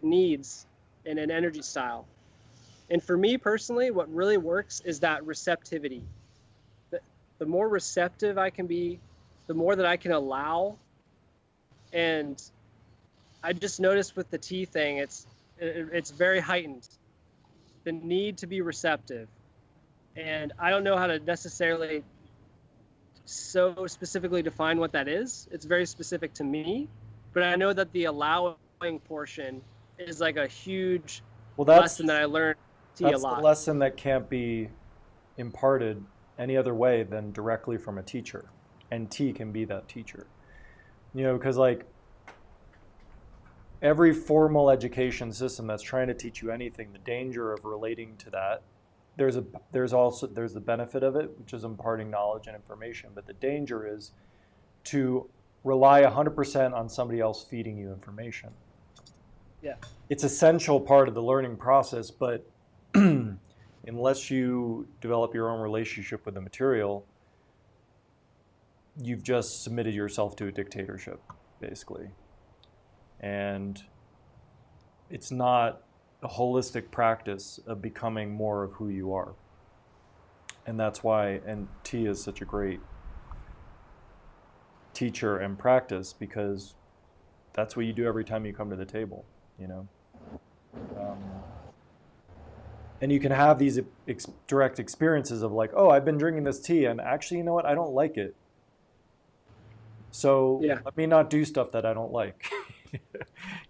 needs and an energy style. And for me personally, what really works is that receptivity. The more receptive I can be, the more that I can allow. And I just noticed with the tea thing, it's very heightened, the need to be receptive. And I don't know how to necessarily so specifically define what that is. It's very specific to me, but I know that the allowing portion is like a huge well, that's lesson that I learned tea a That's the lot. lesson that can't be imparted any other way than directly from a teacher. And tea can be that teacher. Because like every formal education system that's trying to teach you anything, the danger of relating to that, there's the benefit of it, which is imparting knowledge and information, but the danger is to rely 100% on somebody else feeding you information. Yeah. It's essential part of the learning process, but unless you develop your own relationship with the material, you've just submitted yourself to a dictatorship, basically. And it's not a holistic practice of becoming more of who you are. And that's why, and tea is such a great teacher and practice, because that's what you do every time you come to the table, you know. Um, and you can have these direct experiences of like, oh, I've been drinking this tea, and actually, you know what, I don't like it. So Yeah. let me not do stuff that I don't like,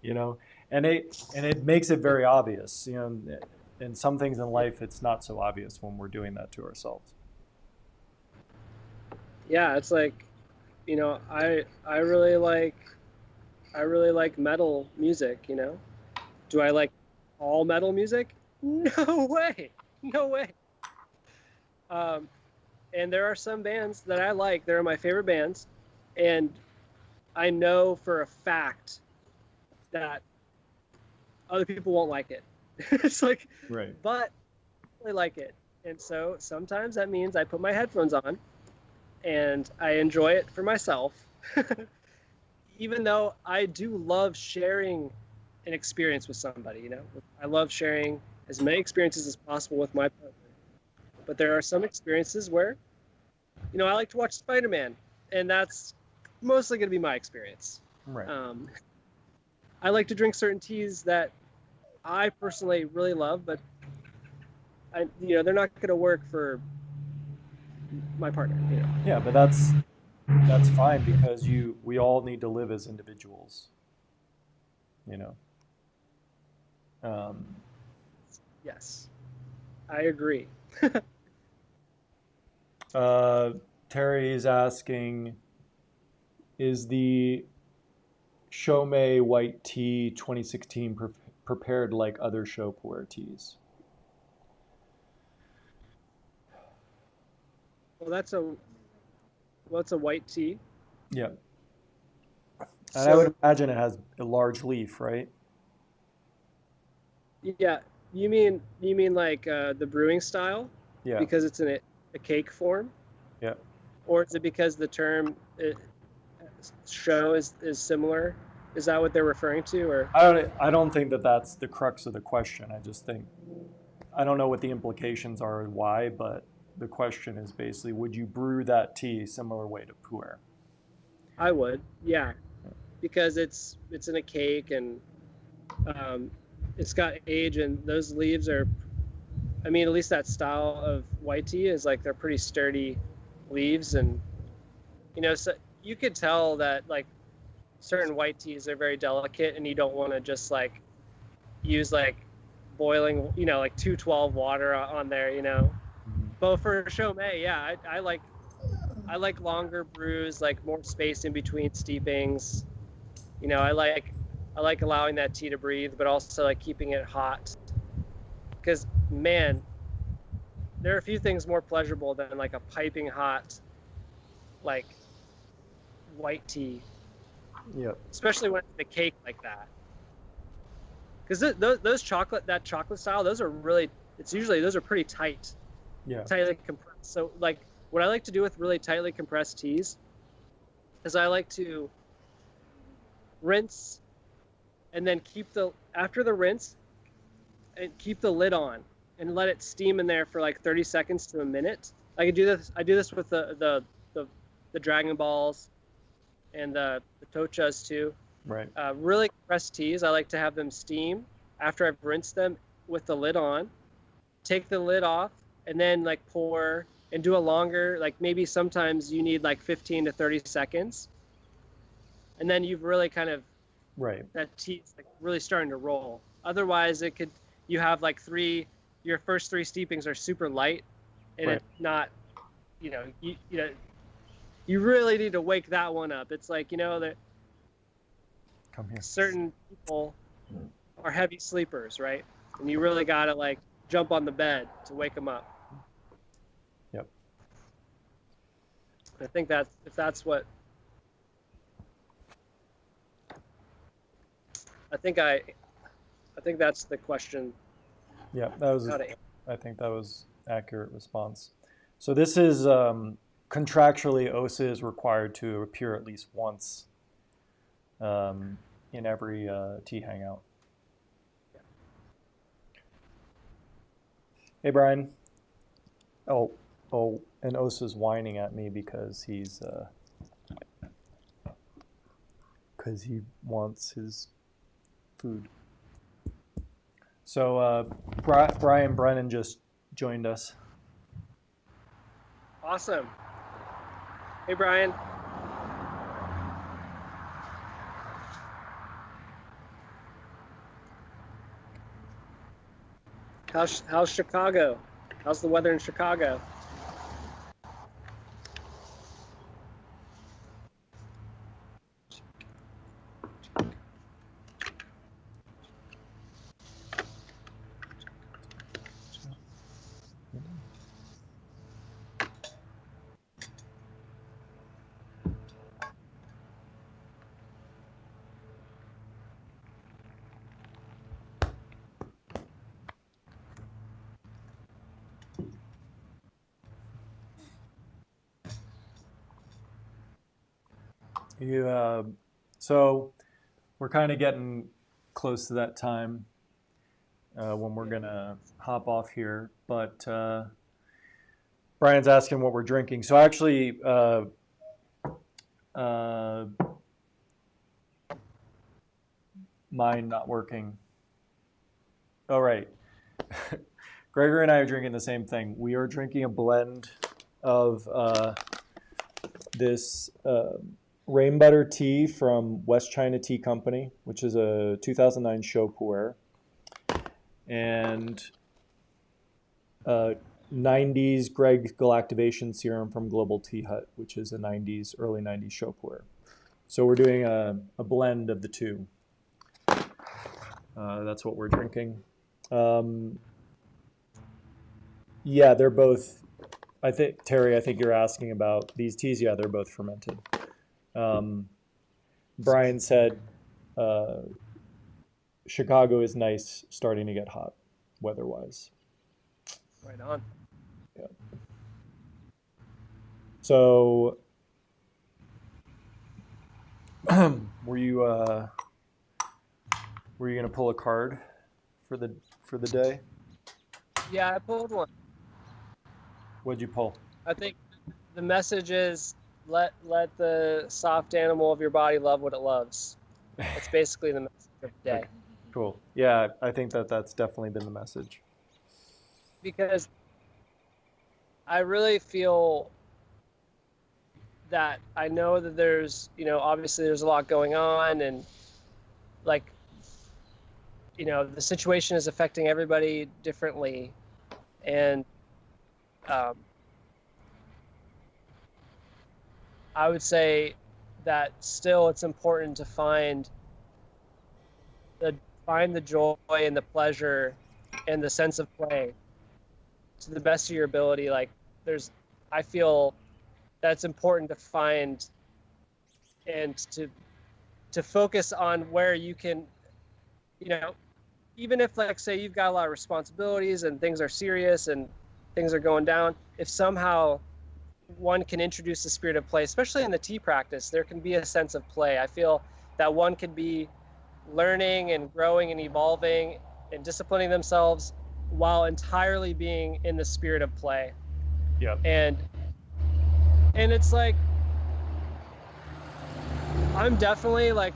you know. And it makes it very obvious, you know. And some things in life, it's not so obvious when we're doing that to ourselves. Yeah, it's like, I really like metal music, you know. Do I like all metal music? No way. No way. Um, and there are some bands that I like. They're my favorite bands, and I know for a fact that other people won't like it. It's like, Right. but I really like it. And so sometimes that means I put my headphones on and I enjoy it for myself. Even though I do love sharing an experience with somebody, you know. I love sharing as many experiences as possible with my partner. But there are some experiences where, I like to watch Spider-Man, and that's mostly going to be my experience. Right. I like to drink certain teas that I personally really love, but they're not going to work for my partner. You know. Yeah, but that's fine, because we all need to live as individuals, you know. Um, Yes, I agree. Terry is asking, is the Shomei white tea 2016 prepared like other Shopware teas? Well, that's a white tea. Yeah. And I would So imagine it has a large leaf, right? yeah, you mean like the brewing style Yeah. because it's in a cake form, Yeah. or is it because the term show is similar? Is that what they're referring to, or I don't think that that's the crux of the question. I just think I don't know what the implications are and why, but the question is basically, would you brew that tea similar way to pu'er? I would, yeah, because it's in a cake and um, it's got age and those leaves are. I mean, at least that style of white tea is like they're pretty sturdy leaves, and so you could tell that like certain white teas are very delicate, and you don't want to just like use like boiling, like 212 water on there, Mhm. But for Chaumet, yeah, I like longer brews, like more space in between steepings. I like allowing that tea to breathe, but also like keeping it hot. Because man, there are a few things more pleasurable than like a piping hot, like white tea, Yep. especially when it's in a cake like that. Because those that chocolate style, those are really. It's usually those are pretty Yeah. tightly compressed. So like what I like to do with really tightly compressed teas is I like to rinse and then after the rinse and keep the lid on and let it steam in there for like 30 seconds to a minute. I do this with the Dragon Balls and the Tochas too. Right. Really compressed teas, I like to have them steam after I've rinsed them with the lid on. Take the lid off and then like pour and do a longer, like maybe sometimes you need like 15 to 30 seconds. And then you've really kind of, Right. that tea's like really starting to roll. Otherwise you have like your first 3 steepings are super light, and Right. it's not, you really need to wake that one up. It's like, that Come here. certain people are heavy sleepers, right? And you really got to like jump on the bed to wake them up. Yep. I think that if that's what I think that's the question. Yeah, that was. How to, I think that was accurate response. So this is contractually OSA is required to appear at least once in every T Hangout. Hey Brian. Oh, and OSA's whining at me because he wants his food. So Brian Brennan just joined us. awesome. Hey, Brian. How's Chicago? How's the weather in Chicago? So we're kind of getting close to that time when we're gonna hop off here. But Brian's asking what we're drinking. So actually, mine not working. Oh right, Gregor and I are drinking the same thing. We are drinking a blend of this. Rain Butter tea from West China Tea Company, which is a 2009 show pu'er, and 90s Greg Galactivation Serum from Global Tea Hut, which is a early 90s show pu'er. So we're doing a blend of the two. That's what we're drinking. Yeah, they're both, Terry, I think you're asking about these teas. Yeah, they're both fermented. Brian said Chicago is nice, starting to get hot weather-wise. Right on. Yeah. So were you gonna pull a card for the day? Yeah, I pulled one. What'd you pull? I think the message is let the soft animal of your body love what it loves. That's basically the message of the day. Okay. Cool. Yeah, I think that's definitely been the message. Because I really feel that I know that there's, obviously there's a lot going on, and like, the situation is affecting everybody differently. And I would say that still it's important to find the joy and the pleasure and the sense of play to the best of your ability. Like I feel that's important to find and to focus on where you can, even if, like, say you've got a lot of responsibilities and things are serious and things are going down, if somehow one can introduce the spirit of play, especially in the tea practice, there can be a sense of play. I feel that one could be learning and growing and evolving and disciplining themselves while entirely being in the spirit of play. Yeah. And it's like, I'm definitely like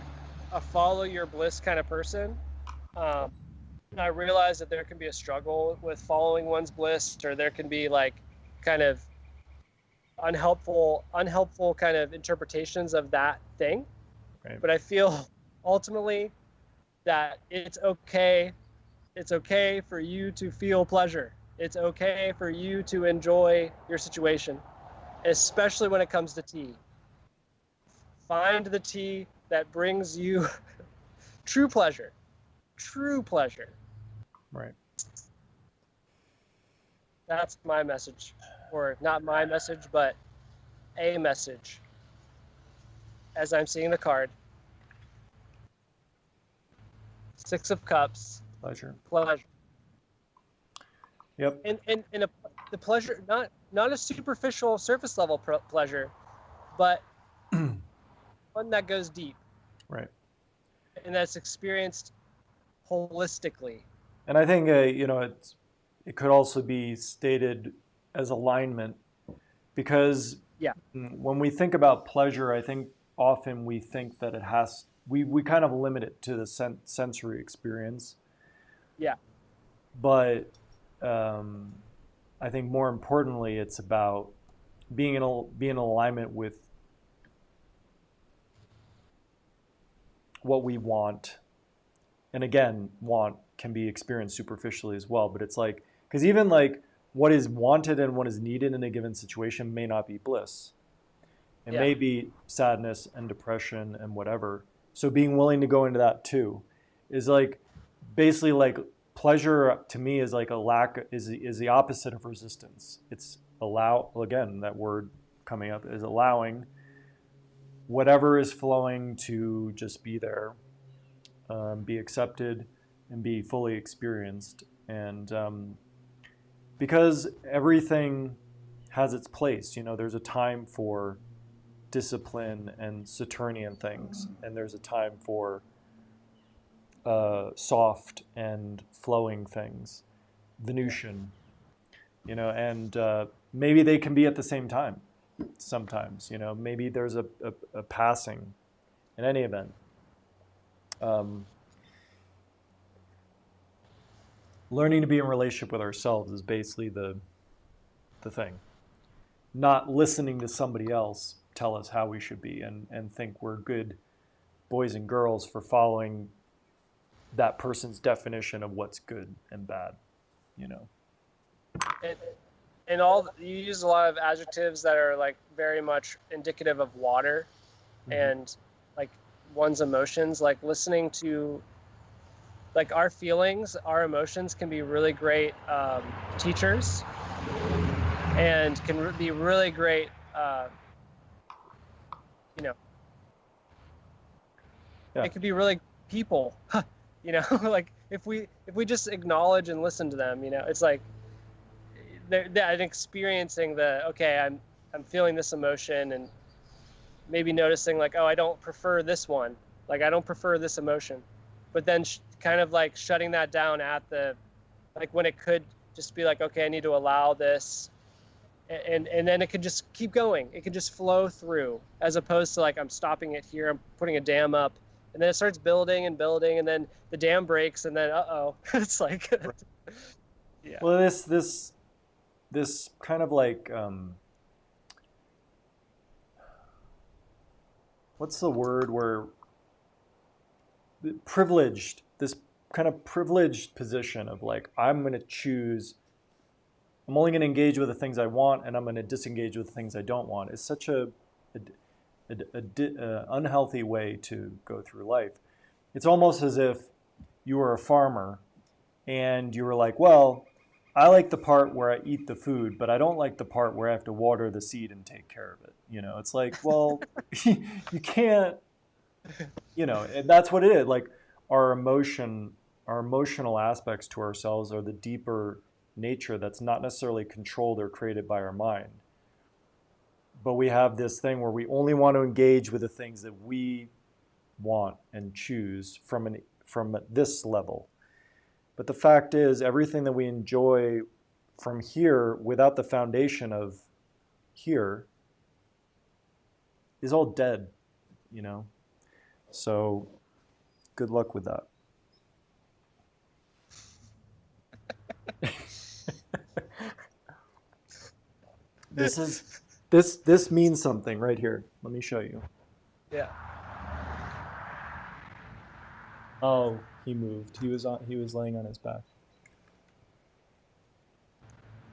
a follow your bliss kind of person. And I realize that there can be a struggle with following one's bliss, or there can be like kind of unhelpful kind of interpretations of that thing. Right. But I feel ultimately that it's okay It's okay for you to feel pleasure. It's okay for you to enjoy your situation, especially when it comes to tea. Find the tea that brings you true pleasure. True pleasure. Right. That's my message. Or not my message, but a message. As I'm seeing the card. Six of Cups. Pleasure. Pleasure. Yep. And the pleasure, not a superficial surface level pleasure, but one that goes deep. Right. And that's experienced holistically. And I think it could also be stated as alignment, because Yeah. when we think about pleasure, I think often we think that it has we kind of limit it to the sensory experience. Yeah. But I think more importantly, it's about being in alignment with what we want. And again, want can be experienced superficially as well. But it's like, because even like what is wanted and what is needed in a given situation may not be bliss. It may be sadness and depression and whatever. So being willing to go into that too is like basically like pleasure to me is like a lack is the opposite of resistance. It's again, that word coming up is allowing whatever is flowing to just be there, be accepted, and be fully experienced. And because everything has its place, there's a time for discipline and Saturnian things, and there's a time for soft and flowing things, Venusian, and maybe they can be at the same time sometimes, maybe there's a passing in any event. Learning to be in relationship with ourselves is basically the thing. Not listening to somebody else tell us how we should be and think we're good boys and girls for following that person's definition of what's good and bad, And you use a lot of adjectives that are like very much indicative of water, and like one's emotions, like listening to like our feelings, our emotions can be really great teachers, and can be really great it could be really people like if we just acknowledge and listen to them, it's like they're experiencing I'm feeling this emotion, and maybe noticing like, oh, I don't prefer this one, like I don't prefer this emotion, but then kind of like shutting that down at the like when it could just be like, okay, I need to allow this, and then it could just keep going, it could just flow through, as opposed to like I'm stopping it here, I'm putting a dam up, and then it starts building and building, and then the dam breaks, and then it's like yeah. Well, this kind of like what's the word where this kind of privileged position of like, I'm only going to engage with the things I want, and I'm going to disengage with the things I don't want, is such a unhealthy way to go through life. It's almost as if you were a farmer and you were like, well, I like the part where I eat the food, but I don't like the part where I have to water the seed and take care of it. It's like, well, you can't, and that's what it is. Like our emotional aspects to ourselves are the deeper nature that's not necessarily controlled or created by our mind. But we have this thing where we only want to engage with the things that we want and choose from this level. But the fact is, everything that we enjoy from here without the foundation of here is all dead, So good luck with that. This means something right here. Let me show you. Yeah. Oh, he moved. He was laying on his back.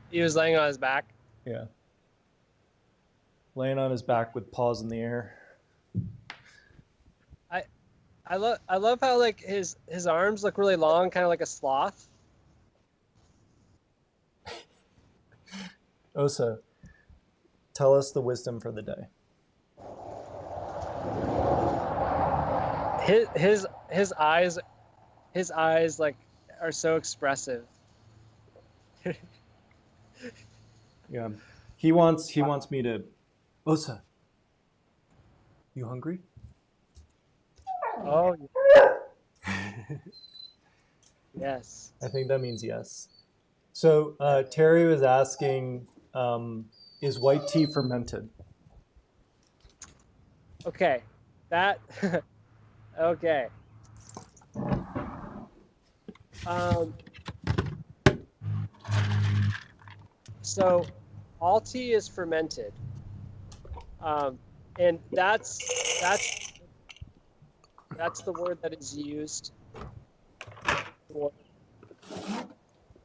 He was laying on his back. Yeah. Laying on his back with paws in the air. I love how like his arms look really long, kind of like a sloth. Osa, tell us the wisdom for the day. His eyes like are so expressive. Yeah. He wants me to Osa, you hungry? Oh yes. I think that means yes. So Terry was asking, is white tea fermented? Okay. That okay. Um, so all tea is fermented, and that's the word that is used for.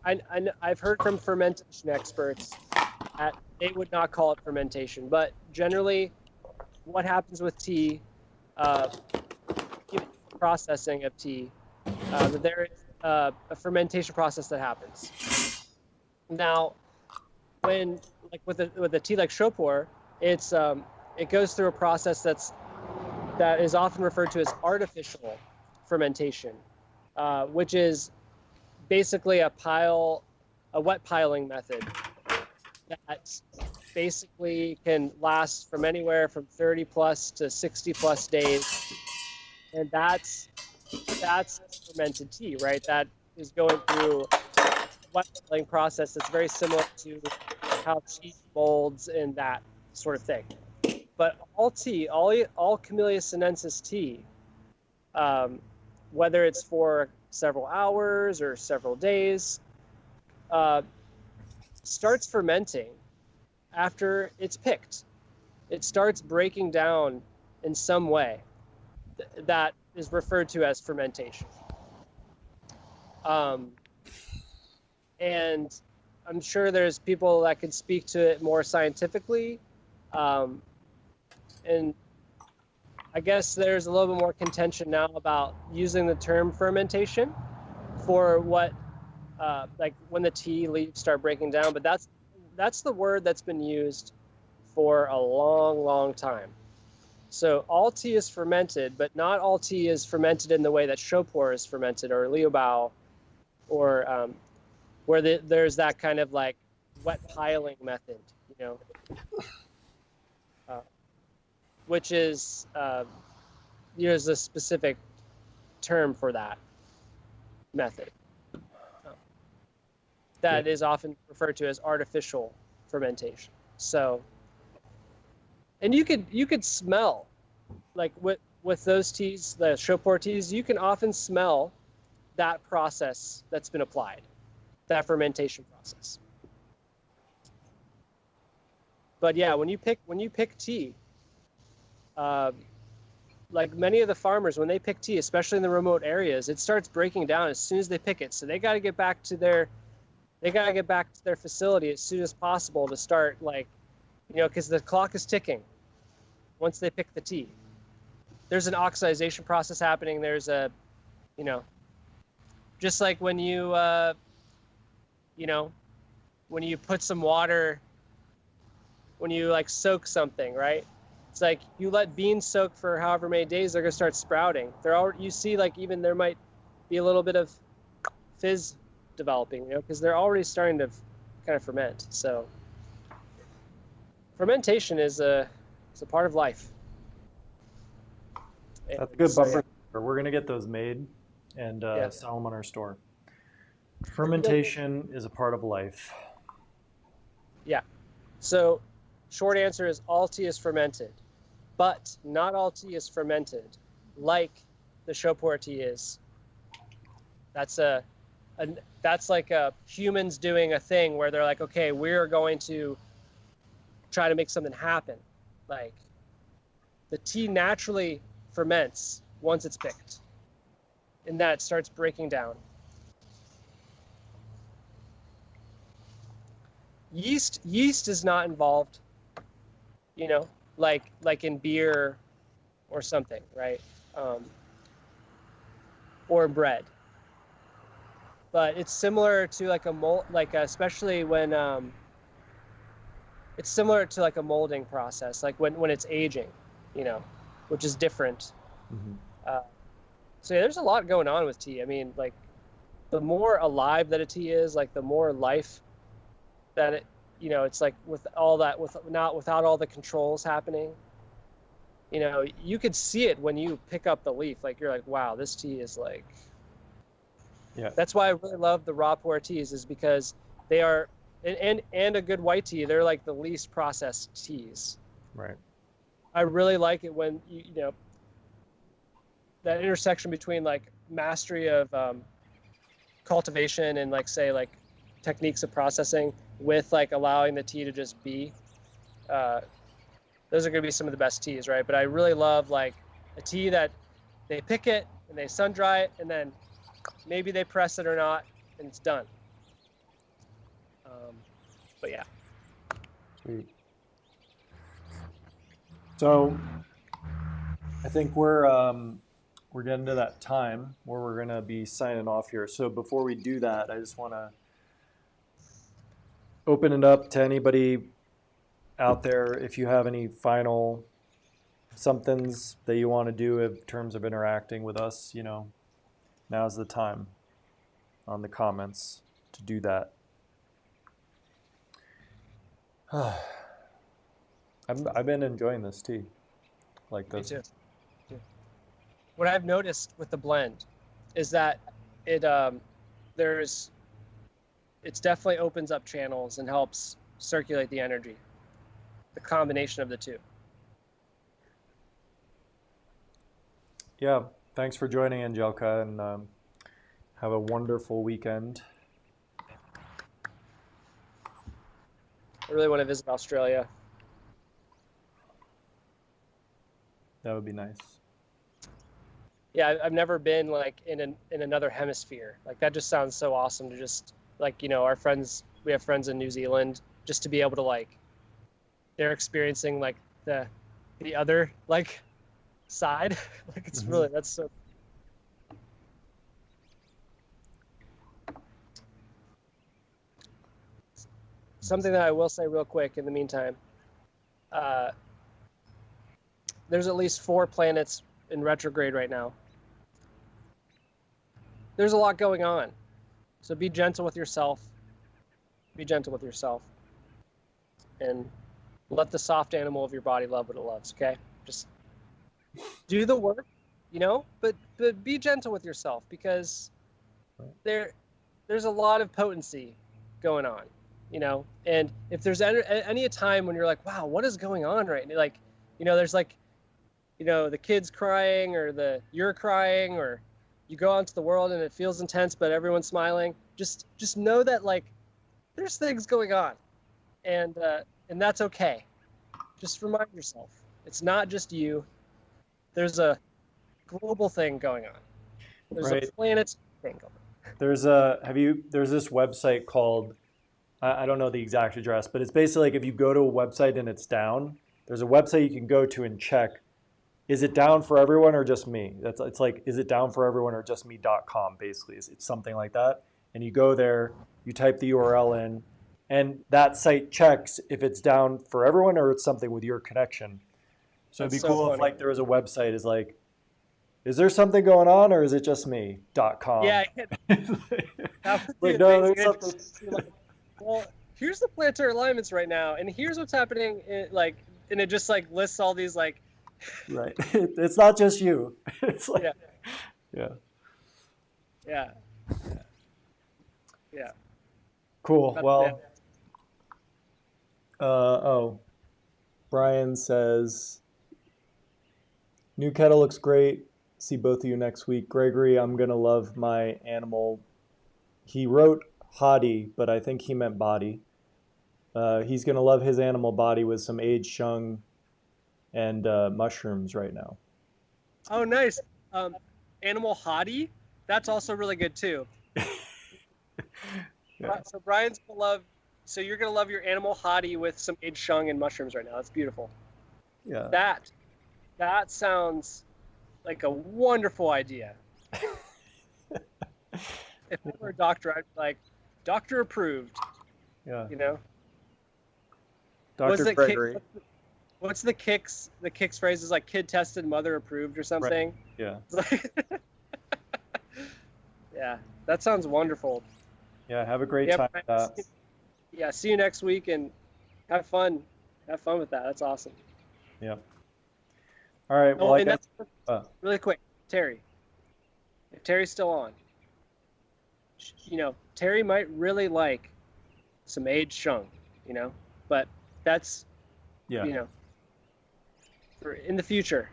I've heard from fermentation experts that they would not call it fermentation, but generally, what happens with tea, uh, processing of tea, that there is a fermentation process that happens. Now, when like with a tea like Chopor, it goes through a process that is often referred to as artificial fermentation, which is basically a wet piling method that basically can last from anywhere from 30 plus to 60 plus days, and that's fermented tea, right? That is going through a wet piling process that's very similar to how cheese molds and that sort of thing. But all tea, all Camellia sinensis tea, um, whether it's for several hours or several days, uh, starts fermenting after it's picked. It starts breaking down in some way that is referred to as fermentation. Um, and I'm sure there's people that could speak to it more scientifically. Um, and I guess there's a little bit more contention now about using the term fermentation for what, like when the tea leaves start breaking down. But that's the word that's been used for a long, long time. So all tea is fermented, but not all tea is fermented in the way that Chopor is fermented or Liubao, or where there's that kind of like wet piling method, you know, uh, which is there's a specific term for that method that is often referred to as artificial fermentation. So, and you could smell, like with those teas, the Chopor teas, you can often smell that process that's been applied, that fermentation process. But yeah, when you pick tea, like many of the farmers, when they pick tea, especially in the remote areas, it starts breaking down as soon as they pick it. So they got to get back to their facility as soon as possible to start, like, you know, because the clock is ticking once they pick the tea. There's an oxidation process happening. There's a, you know, just like when you, you know, when you put some water, when you like soak something, right? It's like you let beans soak for however many days, they're gonna start sprouting. They're already, you see, like even there might be a little bit of fizz developing, you know, because they're already starting to kind of ferment. So fermentation is a part of life. That's a good so, bumper. Yeah. We're gonna get those made and sell them on our store. Fermentation is a part of life. Yeah. So short answer is all tea is fermented, but not all tea is fermented like the Chopor tea is. That's that's like humans doing a thing where they're like, okay, we're going to try to make something happen. Like the tea naturally ferments once it's picked. and that starts breaking down. Yeast is not involved, you know, like in beer or something, right? Or bread. But it's similar to like a mold, like especially when it's similar to like a molding process, like when it's aging, you know, which is different. Mhm. Uh, so yeah, there's a lot going on with tea. I mean, like the more alive that a tea is, like the more life that it, you know, it's like with all that, without all the controls happening. You know, you could see it when you pick up the leaf. Like you're like, wow, this tea is like. Yeah. That's why I really love the raw pu'er teas, is because they are, and a good white tea. They're like the least processed teas. Right. I really like it when you know that intersection between like mastery of cultivation and like say like techniques of processing with like allowing the tea to just be. Uh, those are going to be some of the best teas, right? But I really love like a tea that they pick it and they sun dry it and then maybe they press it or not and it's done. But yeah. Sweet. So I think we're getting to that time where we're gonna be signing off here. So before we do that, I just want to open it up to anybody out there. If you have any final somethings that you want to do in terms of interacting with us, you know, now's the time on the comments to do that. I've been enjoying this tea, like Me this. too. What I've noticed with the blend is that it there's it's definitely opens up channels and helps circulate the energy. The combination of the two. Yeah, thanks for joining, Angelica, and have a wonderful weekend. I really want to visit Australia. That would be nice. Yeah, I've never been like in another hemisphere. Like that just sounds so awesome to just like, you know, we have friends in New Zealand, just to be able to like they're experiencing like the other like side. Like it's really that's so. Something that I will say real quick in the meantime, uh, there's at least 4 planets in retrograde right now. There's a lot going on. So be gentle with yourself. Be gentle with yourself. And let the soft animal of your body love what it loves, okay? Just do the work, you know, but be gentle with yourself because there's a lot of potency going on, you know. And if there's any time when you're like, wow, what is going on right now? Like, you know, there's like, you know, the kids crying or you're crying or you go out into the world and it feels intense, but everyone's smiling. Just know that like there's things going on, and that's okay. Just remind yourself, it's not just you. There's a global thing going on. There's a planet thing going on. There's this website called, I don't know the exact address, but it's basically like if you go to a website and it's down, there's a website you can go to and check, is it down for everyone or just me? It's like, is it down for everyone or just me.com basically. It's something like that. And you go there, you type the URL in, and that site checks if it's down for everyone or it's something with your connection. So it'd be cool if like there was a website is like, is there something going on or is it just me.com? Yeah. Like, no, there's something. Like, well, here's the planetary alignments right now, and here's what's happening. And it just like lists all these like. Right. It's not just you. It's like, yeah. Cool. Well, Brian says, new kettle looks great. See both of you next week. Gregory, I'm going to love my animal. He wrote hottie, but I think he meant body. He's going to love his animal body with some aged shung and mushrooms right now. Oh, nice. Animal hottie? That's also really good too. Yeah. So Brian's gonna love. So you're gonna love your animal hottie with some aged shung and mushrooms right now. That's beautiful. Yeah. That that sounds like a wonderful idea. If I were a doctor, I'd be like, doctor approved. Yeah. You know, what's Dr. the kick? Gregory. What's the kicks? The kicks phrase is like kid tested, mother approved, or Right. something. Yeah. It's like, yeah, that sounds wonderful. Yeah. Have a great Yeah, time with Brian, that. yeah. See you next week and have fun. Have fun with that. That's awesome. Yeah. All right. Well, Oh, I and guess. that's Uh, really quick, Terry. If Terry's still on, Terry might really like some aged shung, you know, but that's, yeah. you know, for in the future,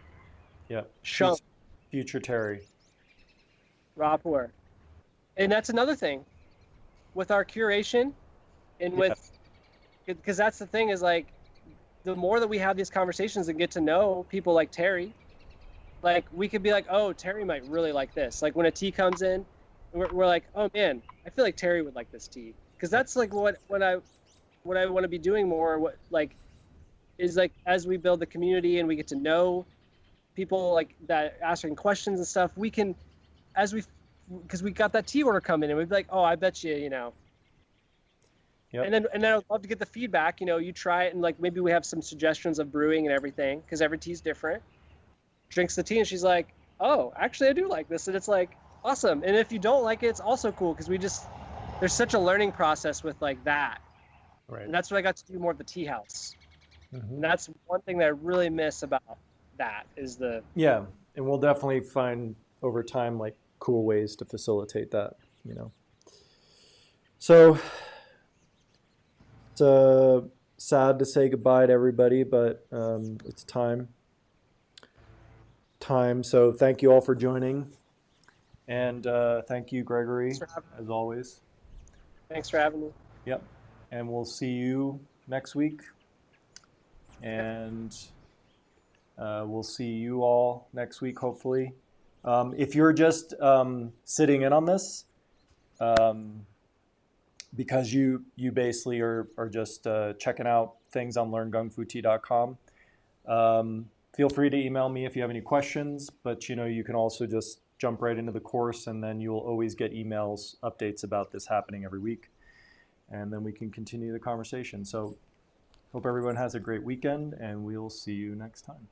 Yeah. shung, Future Terry. raw puer. And that's another thing with our curation and Yeah. with, because that's the thing is like, the more that we have these conversations and get to know people like Terry, like we could be like, oh, Terry might really like this. Like when a tea comes in, we're like, oh man, I feel like Terry would like this tea, because that's like what I want to be doing more. What like is like as we build the community and we get to know people like that asking questions and stuff, we can as we because we got that tea order coming and we'd be like, oh, I bet you, Yep. and then I'd love to get the feedback. You try it and like maybe we have some suggestions of brewing and everything because every tea's different. Drinks the tea and she's like, oh, actually I do like this, and it's like awesome. And if you don't like it, it's also cool because there's such a learning process with like that, Right. and that's what I got to do more at the tea house. Mhm. And that's one thing that I really miss about that is the Yeah. And we'll definitely find over time like cool ways to facilitate that, you know. So it's sad to say goodbye to everybody, but it's time. So thank you all for joining. And thank you, Gregory, as always. thanks for having me. Yep. And we'll see you next week. And we'll see you all next week, hopefully. If you're just sitting in on this, because you basically are just checking out things on learngungfutea.com, feel free to email me if you have any questions, but you can also just jump right into the course, and then you'll always get emails, updates about this happening every week, and then we can continue the conversation. So hope everyone has a great weekend, and we'll see you next time.